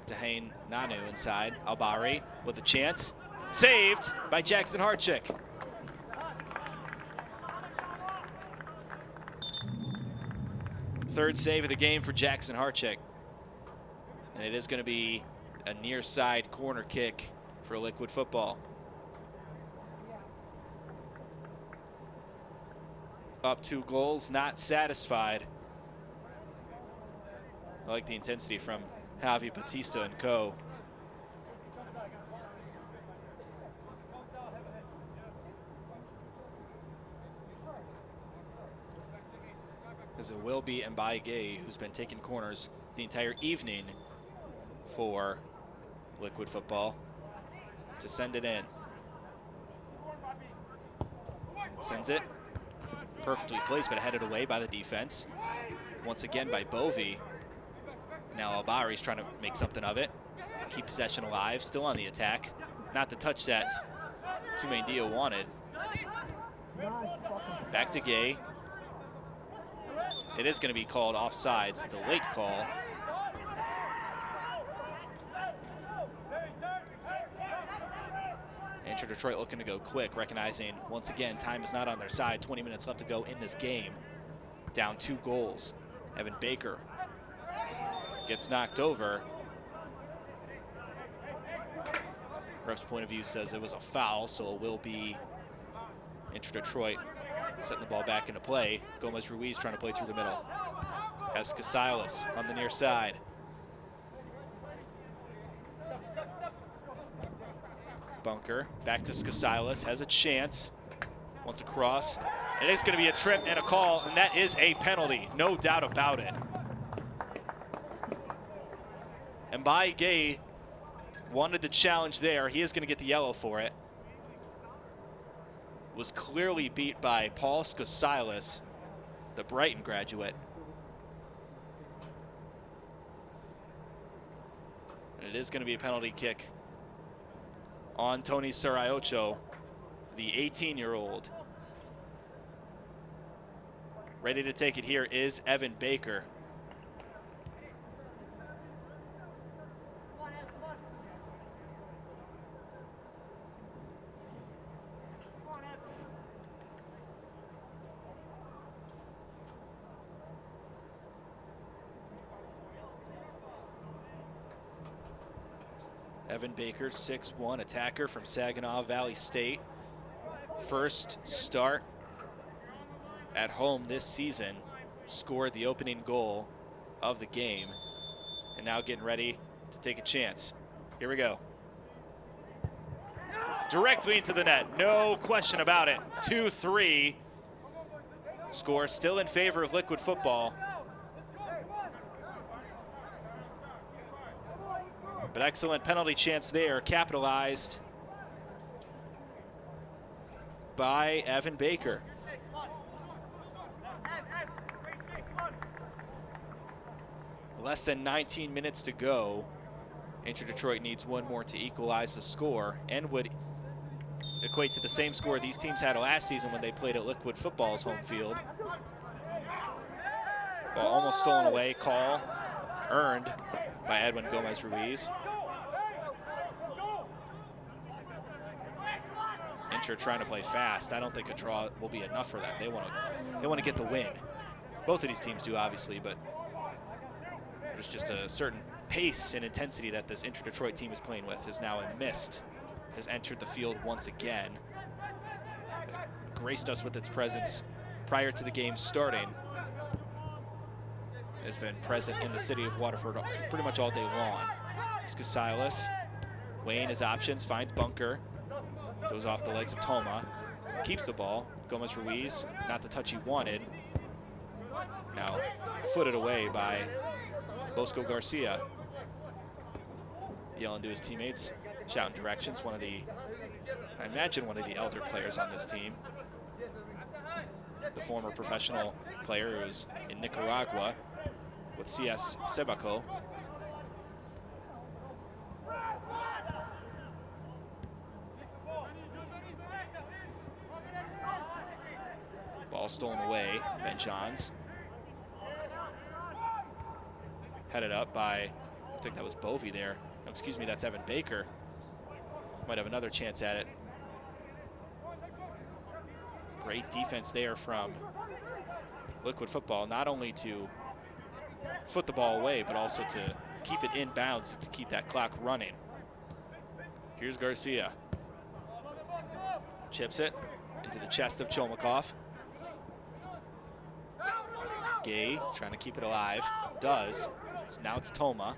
Dehane Nanu inside. Albari with a chance. Saved by Jackson Harchick. Third save of the game for Jackson Harchick. And it is going to be a near side corner kick for Liquid football. Up 2 goals, not satisfied. I like the intensity from Javi Batista and co. As it will be Mbaye Gay, who's been taking corners the entire evening for Liquid football, to send it in. Sends it. Perfectly placed, but headed away by the defense. Once again by Bovee. Now Albari's trying to make something of it. Keep possession alive, still on the attack. Not the touch that Tumendia wanted. Back to Gay. It is going to be called offsides. It's a late call. Inter-Detroit looking to go quick, recognizing once again time is not on their side. 20 minutes left to go in this game. Down 2 goals. Evan Baker gets knocked over. Ref's point of view says it was a foul, so it will be Inter-Detroit setting the ball back into play. Gomez Ruiz trying to play through the middle. Has Casales on the near side. Bunker back to Casales, has a chance. Wants a cross. It is going to be a trip and a call, and that is a penalty, no doubt about it. Mbaye Gay wanted the challenge there. He is going to get the yellow for it. was clearly beat by Paul Skasilas, the Brighton graduate. And it is going to be a penalty kick on Tony Sarayocho, the 18-year-old. Ready to take it here is Evan Baker. Evan Baker, 6'1", attacker from Saginaw Valley State. First start at home this season, scored the opening goal of the game, and now getting ready to take a chance. Here we go. Directly into the net, no question about it. 2-3. Score still in favor of Liquid Football. But excellent penalty chance there, capitalized by Evan Baker. Less than 19 minutes to go. Inter Detroit needs one more to equalize the score and would equate to the same score these teams had last season when they played at Liquid Football's home field. Ball almost stolen away, call earned by Edwin Gomez-Ruiz. Inter trying to play fast. I don't think a draw will be enough for them. They want to get the win. Both of these teams do, obviously, but there's just a certain pace and intensity that this Inter Detroit team is playing with. Is now in mist, has entered the field once again. It graced us with its presence prior to the game starting. Has been present in the city of Waterford pretty much all day long. Skasilas weighing his options, finds Bunker, goes off the legs of Toma, keeps the ball. Gomez-Ruiz, not the touch he wanted. Now footed away by Bosco Garcia. Yelling to his teammates, shouting directions. I imagine one of the elder players on this team. The former professional player who's in Nicaragua with CS Sebaco. Ball stolen away, Ben Johns. Headed up by, I think that was Bovey there. No, excuse me, that's Evan Baker. Might have another chance at it. Great defense there from Liquid Football, not only to foot the ball away, but also to keep it in bounds to keep that clock running. Here's Garcia. Chips it into the chest of Chomikov. Gay trying to keep it alive. Does. Now it's Toma.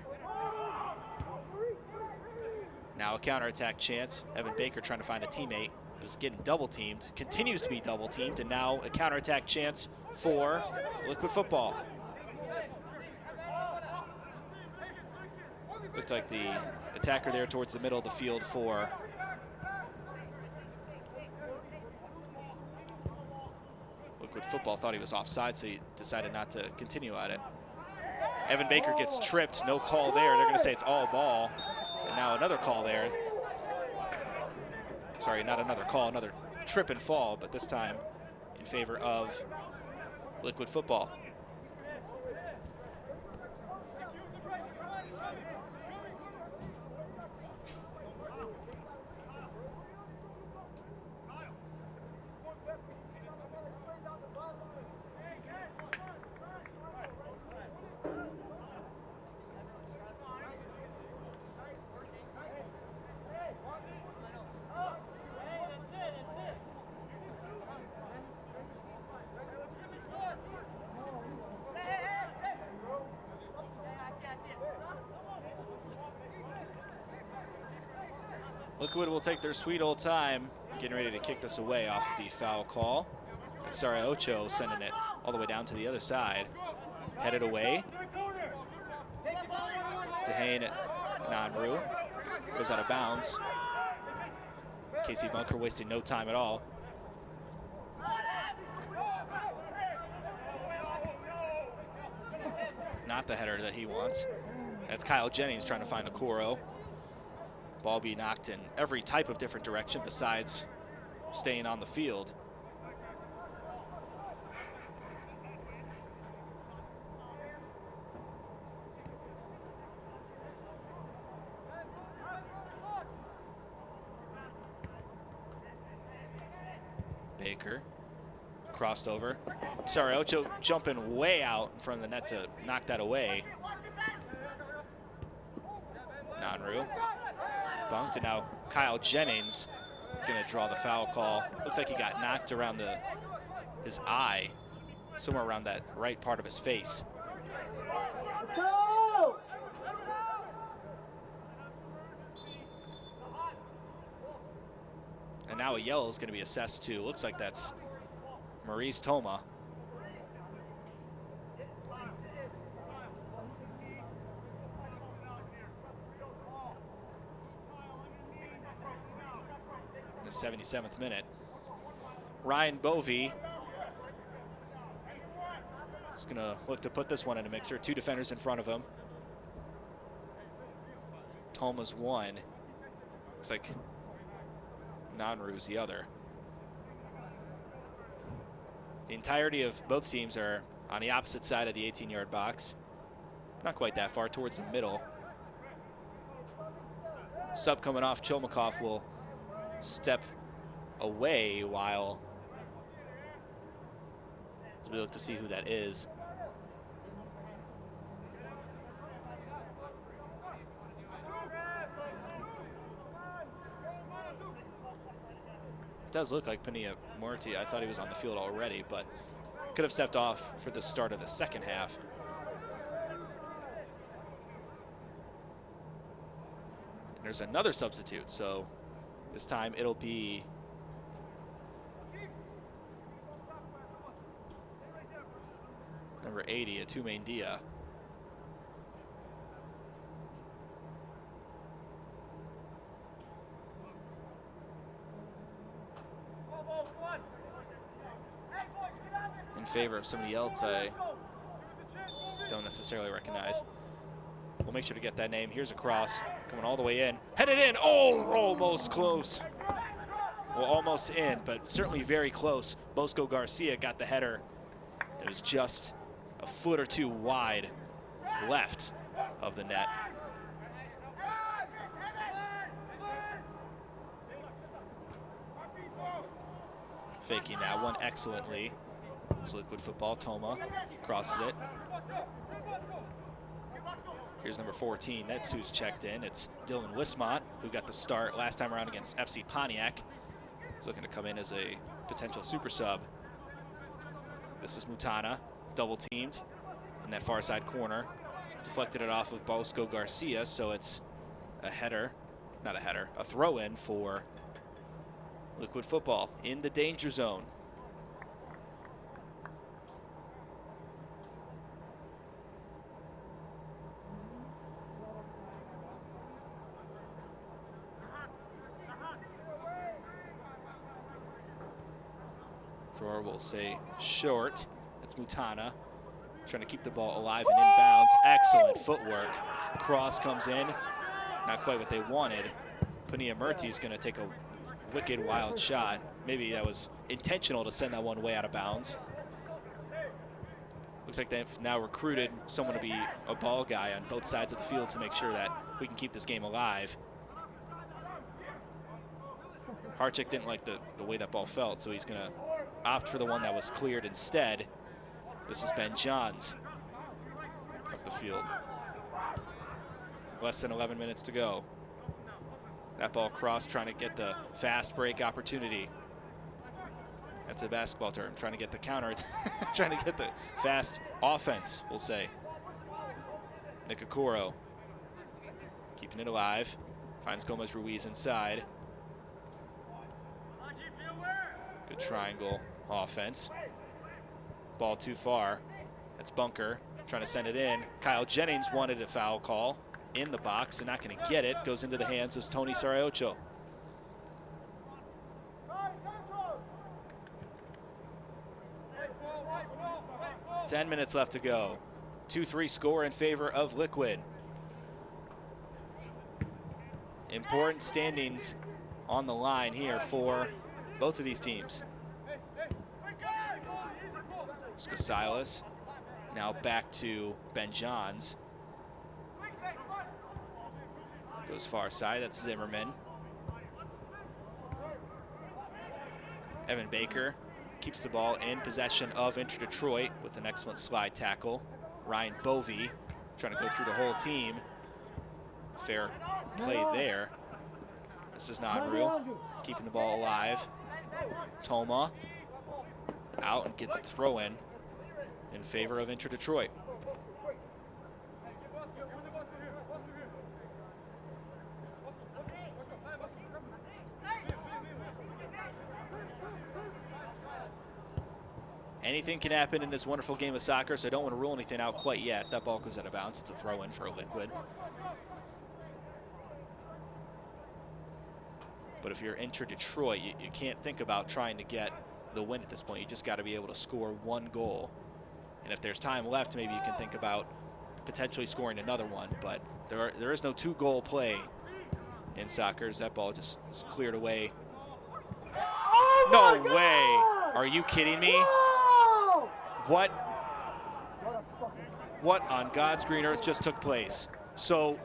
Now a counterattack chance. Evan Baker trying to find a teammate. Is getting double teamed. Continues to be double teamed. And now a counterattack chance for Liquid Football. Looked like the attacker there towards the middle of the field for Liquid Football thought he was offside, so he decided not to continue at it. Evan Baker gets tripped, no call there. They're going to say it's all ball. And now another call there. Sorry, not another call, another trip and fall, but this time in favor of Liquid Football. Liquid will take their sweet old time, getting ready to kick this away off of the foul call. And Sarayocho sending it all the way down to the other side. Headed away. Dehane Nanru goes out of bounds. Casey Bunker wasting no time at all. not the header that he wants. That's Kyle Jennings trying to find Okoro. Ball be knocked in every type of different direction besides staying on the field. Baker crossed over. Sarayocho jumping way out in front of the net to knock that away. Nanru bunked, and now Kyle Jennings gonna draw the foul call. Looked like he got knocked around his eye, somewhere around that right part of his face. And now a yellow is going to be assessed too. Looks like that's Maurice Toma. In the 77th minute. Ryan Bovey is going to look to put this one in a mixer. 2 defenders in front of him. Toma's one. Looks like Nanru's the other. The entirety of both teams are on the opposite side of the 18-yard box. Not quite that far, towards the middle. Sub coming off, Chomikov will step away while we look to see who that is. Does look like Pania Morty. I thought he was on the field already, but could have stepped off for the start of the second half. And there's another substitute, so this time it'll be number 80, Atume Ndia. In favor of somebody else I don't necessarily recognize. We'll make sure to get that name. Here's a cross coming all the way in. Headed in. Oh, almost close. Well, almost in, but certainly very close. Bosco Garcia got the header. It was just a foot or two wide left of the net. Faking that one excellently. It's Liquid Football. Toma crosses it. Here's number 14. That's who's checked in. It's Dylan Wismont, who got the start last time around against FC Pontiac. He's looking to come in as a potential super sub. This is Mutana, double teamed in that far side corner. Deflected it off of Bosco Garcia, so it's a header, not a header, a throw in for Liquid Football in the danger zone. Thrower will say short. That's Mutana trying to keep the ball alive and inbounds. Excellent footwork. Cross comes in. Not quite what they wanted. Pania Murty is going to take a wicked wild shot. Maybe that was intentional to send that one way out of bounds. Looks like they've now recruited someone to be a ball guy on both sides of the field to make sure that we can keep this game alive. Harchick didn't like the way that ball felt, so he's going to opt for the one that was cleared instead. This is Ben Johns up the field. Less than 11 minutes to go. That ball crossed, trying to get the fast break opportunity. That's a basketball term, trying to get the counter. It's trying to get the fast offense, we'll say. Nick Okoro keeping it alive. Finds Gomez Ruiz inside. Good triangle offense. Ball too far. That's Bunker trying to send it in. Kyle Jennings wanted a foul call in the box and not going to get it. Goes into the hands of Tony Sarayocho. $10 minutes left to go. 2-3 score in favor of Liquid. Important standings on the line here for both of these teams. Skasilas now back to Ben Johns. Goes far side, that's Zimmerman. Evan Baker keeps the ball in possession of Inter Detroit with an excellent slide tackle. Ryan Bovey trying to go through the whole team. Fair play there. This is Nanru keeping the ball alive. Toma out and gets the throw in favor of Inter Detroit. Anything can happen in this wonderful game of soccer, so I don't want to rule anything out quite yet. That ball goes out of bounds. It's a throw-in for Liquid. But if you're Inter Detroit, you can't think about trying to get the win at this point. You just got to be able to score one goal. And if there's time left, maybe you can think about potentially scoring another one. But there is no two-goal play in soccer. That ball just is cleared away. No way! Are you kidding me? What on God's green earth just took place? So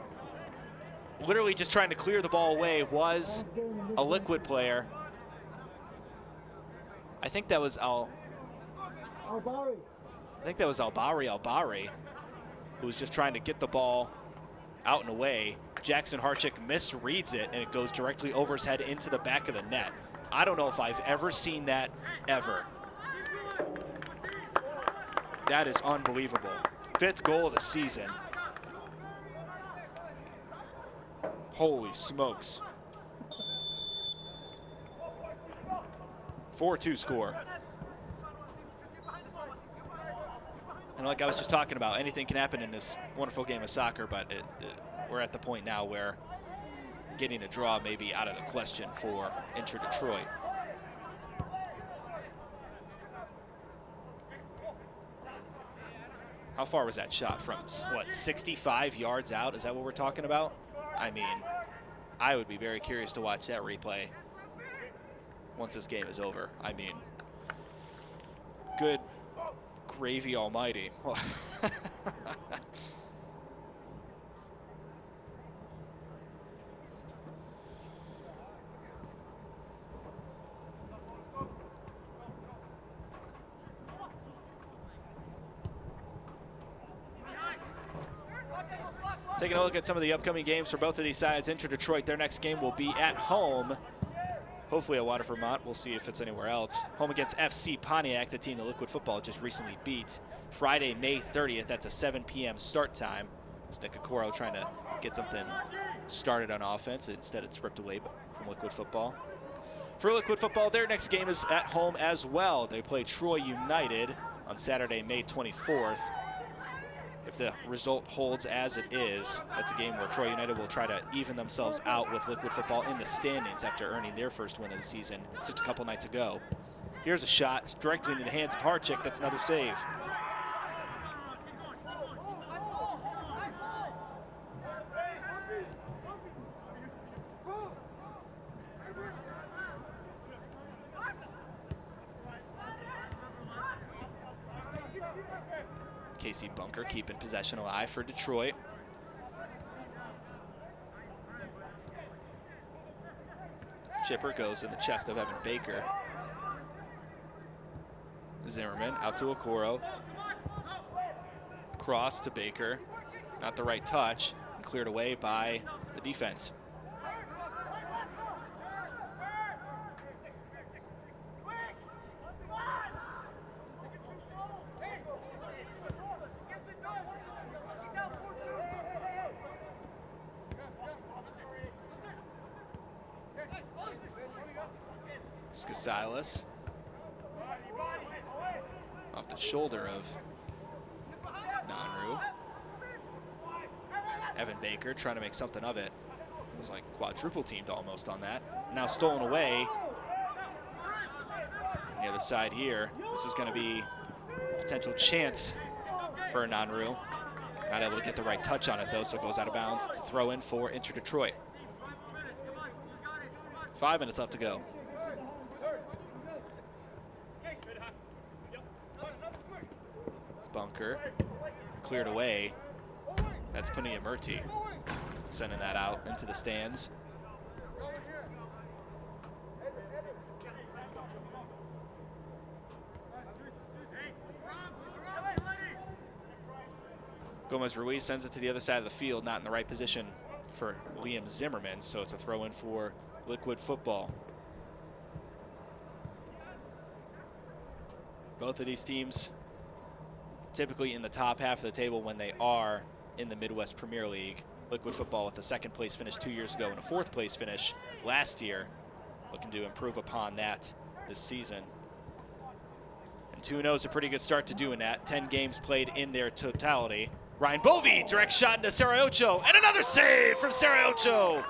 literally just trying to clear the ball away was a Liquid player. I think that was Albari, who was just trying to get the ball out and away. Jackson Harchick misreads it, and it goes directly over his head into the back of the net. I don't know if I've ever seen that, ever. That is unbelievable. 5th goal of the season. Holy smokes. 4-2 score. And like I was just talking about, anything can happen in this wonderful game of soccer, but we're at the point now where getting a draw may be out of the question for Inter Detroit. How far was that shot from, what, 65 yards out? Is that what we're talking about? I mean, I would be very curious to watch that replay once this game is over. I mean, good gravy almighty. Taking a look at some of the upcoming games for both of these sides. Inter Detroit, their next game will be at home. Hopefully at Waterford Mont. We'll see if it's anywhere else. Home against FC Pontiac, the team that Liquid Football just recently beat. Friday, May 30th. That's a 7 p.m. start time. Nick Okoro trying to get something started on offense. Instead, it's ripped away from Liquid Football. For Liquid Football, their next game is at home as well. They play Troy United on Saturday, May 24th. If the result holds as it is, that's a game where Troy United will try to even themselves out with Liquid Football in the standings after earning their first win of the season just a couple nights ago. Here's a shot. It's directly into the hands of Harchick. That's another save. Casey Bunker keeping possession alive for Detroit. Chipper goes in the chest of Evan Baker. Zimmerman out to Okoro. Cross to Baker. Not the right touch. And cleared away by the defense. Skasilas off the shoulder of Nanru. Evan Baker trying to make something of it. It was like quadruple teamed almost on that. Now stolen away. On the other side here, this is going to be a potential chance for Nanru. Not able to get the right touch on it, though, so it goes out of bounds. It's a throw in for Inter Detroit. 5 minutes left to go. Bunker cleared away. That's Punia Murti sending that out into the stands. Gomez Ruiz sends it to the other side of the field, not in the right position for Liam Zimmerman, so it's a throw in for Liquid Football. Both of these teams typically in the top half of the table when they are in the Midwest Premier League. Liquid Football with a second place finish 2 years ago and a fourth place finish last year, looking to improve upon that this season. And 2-0 is a pretty good start to doing that. 10 games played in their totality. Ryan Bovey, direct shot into Sarayocho, and another save from Sarayocho.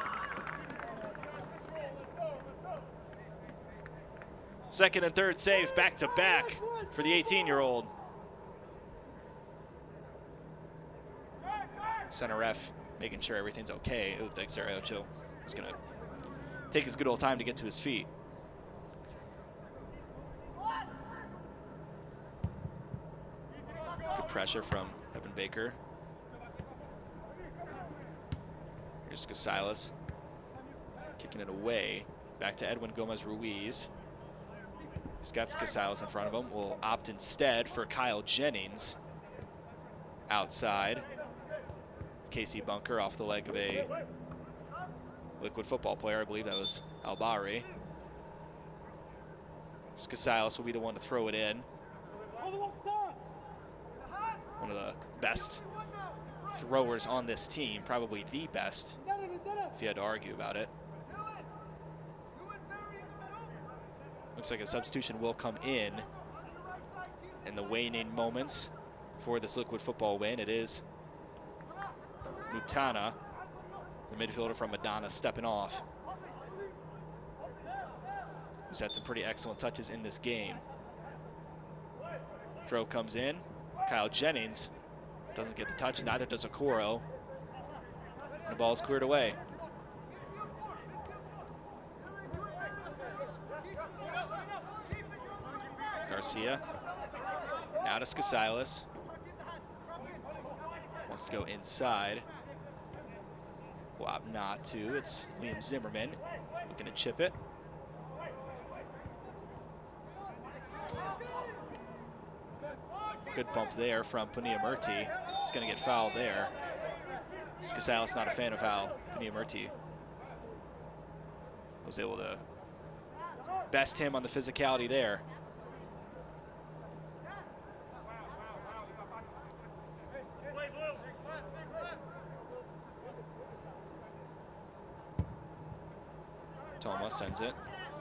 Second and third save back to back for the 18-year-old. Center ref making sure everything's okay. It looked like Sarayocho was going to take his good old time to get to his feet. Good pressure from Evan Baker. Here's Casales kicking it away. Back to Edwin Gomez Ruiz. He's got Casales in front of him. Will opt instead for Kyle Jennings outside. Casey Bunker off the leg of a Liquid Football player. I believe that was Albari. Casales will be the one to throw it in. One of the best throwers on this team, probably the best, if you had to argue about it. Looks like a substitution will come in the waning moments for this Liquid Football win. It is Mutana, the midfielder from Madonna, stepping off. Who's had some pretty excellent touches in this game. Throw comes in. Kyle Jennings doesn't get the touch, neither does Okoro. And the ball is cleared away. Garcia. Now to Casales. Wants to go inside. Will opt not to. It's Liam Zimmerman looking to chip it. Good bump there from Punia Murti. He's going to get fouled there. Casales not a fan of how Punia Murti was able to best him on the physicality there. Toma sends it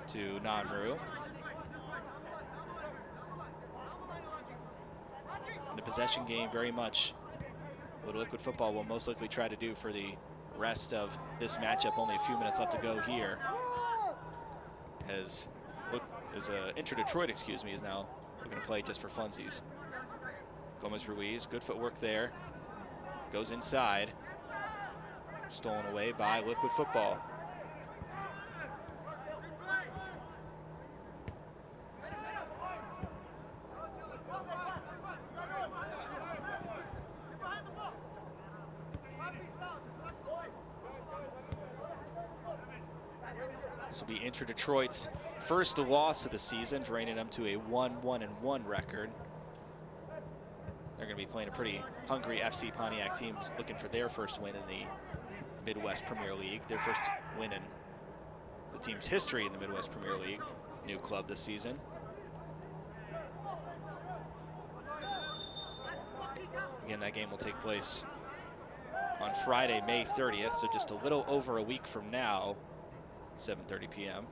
to Nanru. The possession game very much what Liquid Football will most likely try to do for the rest of this matchup. Only a few minutes left to go here. As Inter Detroit, excuse me, is now looking to play just for funsies. Gomez Ruiz, good footwork there. Goes inside. Stolen away by Liquid Football. This will be Inter Detroit's first loss of the season, draining them to a 1-1-1 record. They're going to be playing a pretty hungry FC Pontiac team, looking for their first win in the Midwest Premier League, their first win in the team's history in the Midwest Premier League. New club this season. Again, that game will take place on Friday, May 30th, so just a little over a week from now. 7:30 p.m.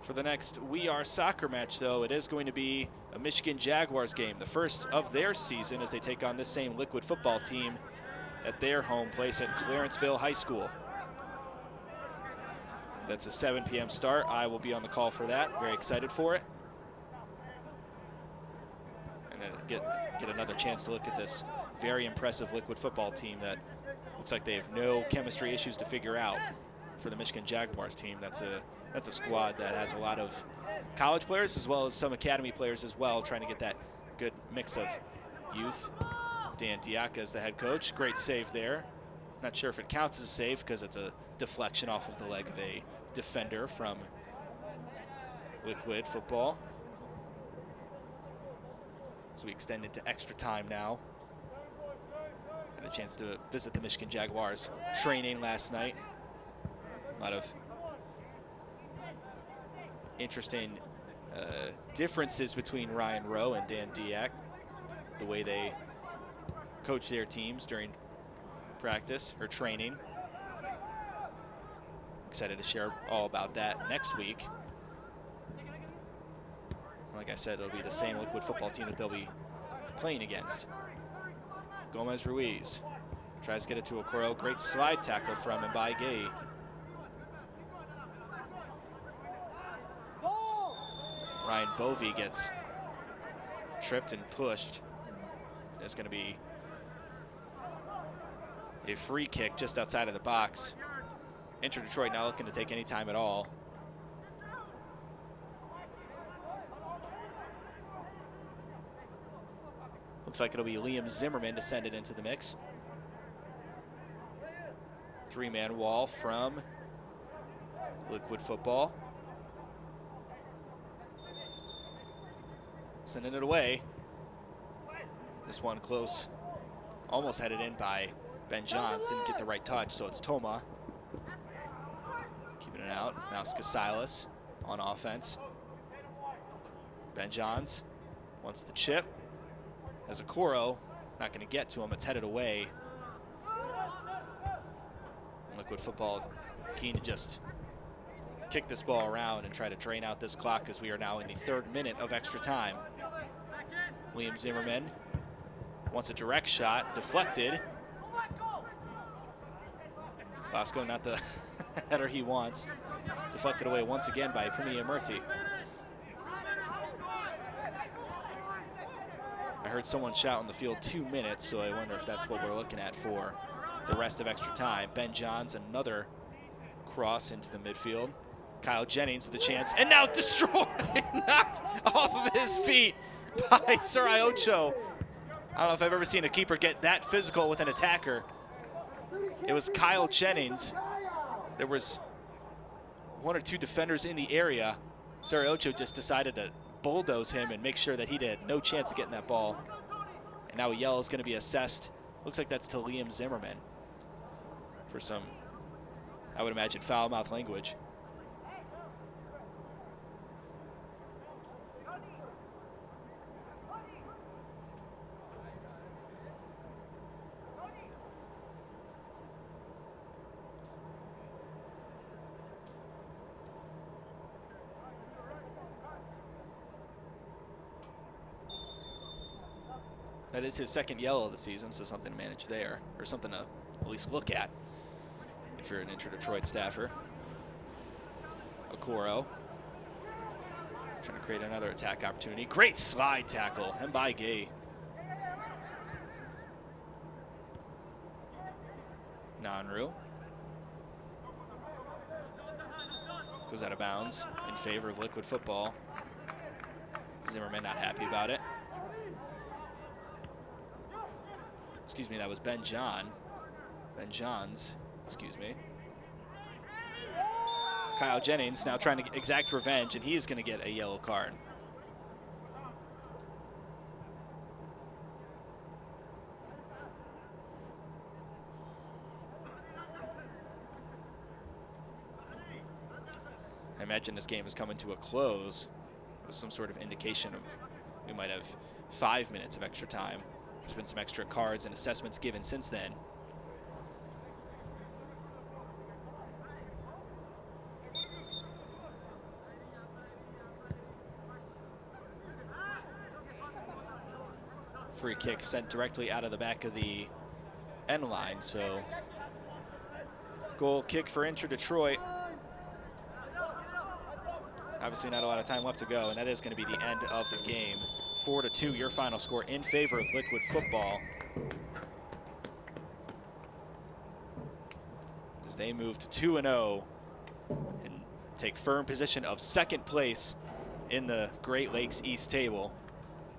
For the next We Are Soccer match, though, it is going to be a Michigan Jaguars game, the first of their season as they take on this same Liquid football team at their home place at Clarenceville High School. That's a 7 p.m. start. I will be on the call for that. Very excited for it. And then get another chance to look at this very impressive Liquid football team that looks like they have no chemistry issues to figure out for the Michigan Jaguars team. That's a squad that has a lot of college players as well as some academy players as well, trying to get that good mix of youth. Dan Diaka is the head coach. Great save there. Not sure if it counts as a save because it's a deflection off of the leg of a defender from Liquid football. So we extend into extra time now. Had a chance to visit the Michigan Jaguars training last night. A lot of interesting differences between Ryan Rowe and Dan Diak, the way they coach their teams during practice or training. Excited to share all about that next week. Like I said, it'll be the same Liquid football team that they'll be playing against. Gomez Ruiz tries to get it to Okoro. Great slide tackle from Mbaye Gay. Ryan Bovey gets tripped and pushed. There's going to be a free kick just outside of the box. Inter Detroit not looking to take any time at all. Looks like it'll be Liam Zimmerman to send it into the mix. Three-man wall from Liquid football. Sending it away. This one close. Almost headed in by Ben Johns. Didn't get the right touch, so it's Toma. Keeping it out. Now Skasilas on offense. Ben Johns wants the chip. As Okoro, not going to get to him. It's headed away. Liquid football keen to just kick this ball around and try to drain out this clock as we are now in the 3rd minute of extra time. Liam Zimmerman wants a direct shot, deflected. Bosco, not the header he wants. Deflected away once again by Punia Murti. I heard someone shout in the field 2 minutes, so I wonder if that's what we're looking at for the rest of extra time. Ben Johns, another cross into the midfield. Kyle Jennings with a chance, and now destroyed, knocked off of his feet by Sarai Ocho. I don't know if I've ever seen a keeper get that physical with an attacker. It was Kyle Jennings. There was 1 or 2 defenders in the area. Sarai Ocho just decided to bulldoze him and make sure that he had no chance of getting that ball. And now a yellow is going to be assessed. Looks like that's to Liam Zimmerman for some, I would imagine, foul-mouthed language. That is his 2nd yellow of the season, so something to manage there, or something to at least look at if you're an Inter Detroit staffer. Okoro trying to create another attack opportunity. Great slide tackle, Mbaye Gay. Nanru goes out of bounds in favor of Liquid football. Zimmerman not happy about it. Excuse me, that was Ben Johns, excuse me. Kyle Jennings now trying to exact revenge, and he is going to get a yellow card. I imagine this game is coming to a close with some sort of indication we might have 5 minutes of extra time. There's been some extra cards and assessments given since then. Free kick sent directly out of the back of the end line. So goal kick for Inter Detroit. Obviously not a lot of time left to go, and that is going to be the end of the game. 4-2, your final score in favor of Liquid Football, as they move to 2-0 and take firm position of second place in the Great Lakes East table.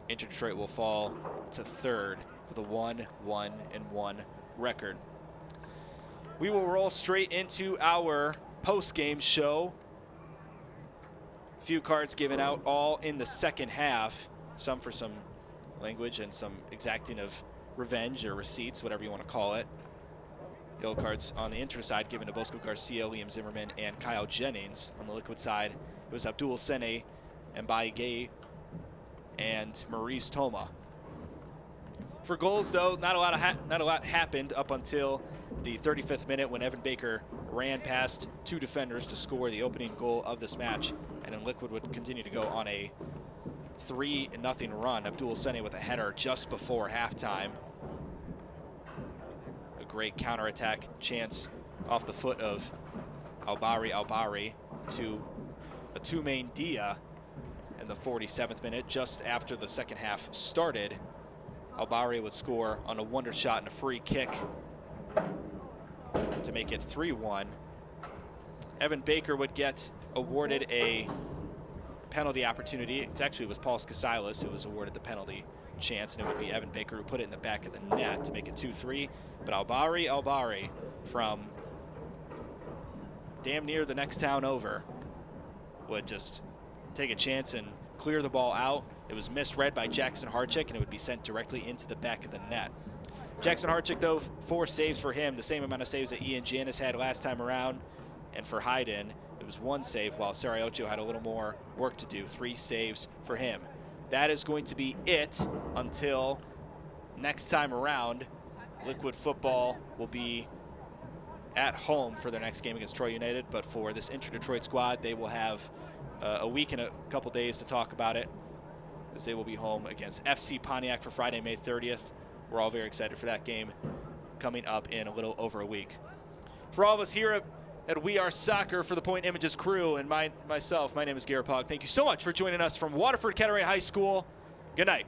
Inter Detroit will fall to third with a 1-1-1 record. We will roll straight into our post-game show. Few cards given out, all in the second half. Some for some language and some exacting of revenge or receipts, whatever you want to call it. Yellow cards on the Inter side given to Bosco Garcia, Liam Zimmerman, and Kyle Jennings. On the Liquid side, it was Abdul Sene, Mbaye Gay, and Maurice Toma. For goals, though, not a lot happened up until the 35th minute when Evan Baker ran past two defenders to score the opening goal of this match. And then Liquid would continue to go on a 3-0 run. Abdul Sene with a header just before halftime. A great counterattack chance off the foot of Albari to a two-main Dia in the 47th minute, just after the second half started. Albari would score on a wonder shot and a free kick to make it 3-1. Evan Baker would get awarded a penalty opportunity. It actually was Paul Skasilis who was awarded the penalty chance, and it would be Evan Baker who put it in the back of the net to make it 2-3. But Albari from damn near the next town over would just take a chance and clear the ball out. It was misread by Jackson Harchick, and it would be sent directly into the back of the net. Jackson Harchick, though, 4 saves for him, the same amount of saves that Ian Janis had last time around. And for Hayden, it was 1 save, while Sarayocho had a little more work to do. 3 saves for him. That is going to be it until next time around. Liquid Football will be at home for their next game against Troy United, but for this Inter Detroit squad, they will have a week and a couple days to talk about it, as they will be home against FC Pontiac for Friday, May 30th. We're all very excited for that game coming up in a little over a week. For all of us here at We Are Soccer, for the Point Images crew and myself, my name is Garrett Pog. Thank you so much for joining us from Waterford Kettering High School. Good night.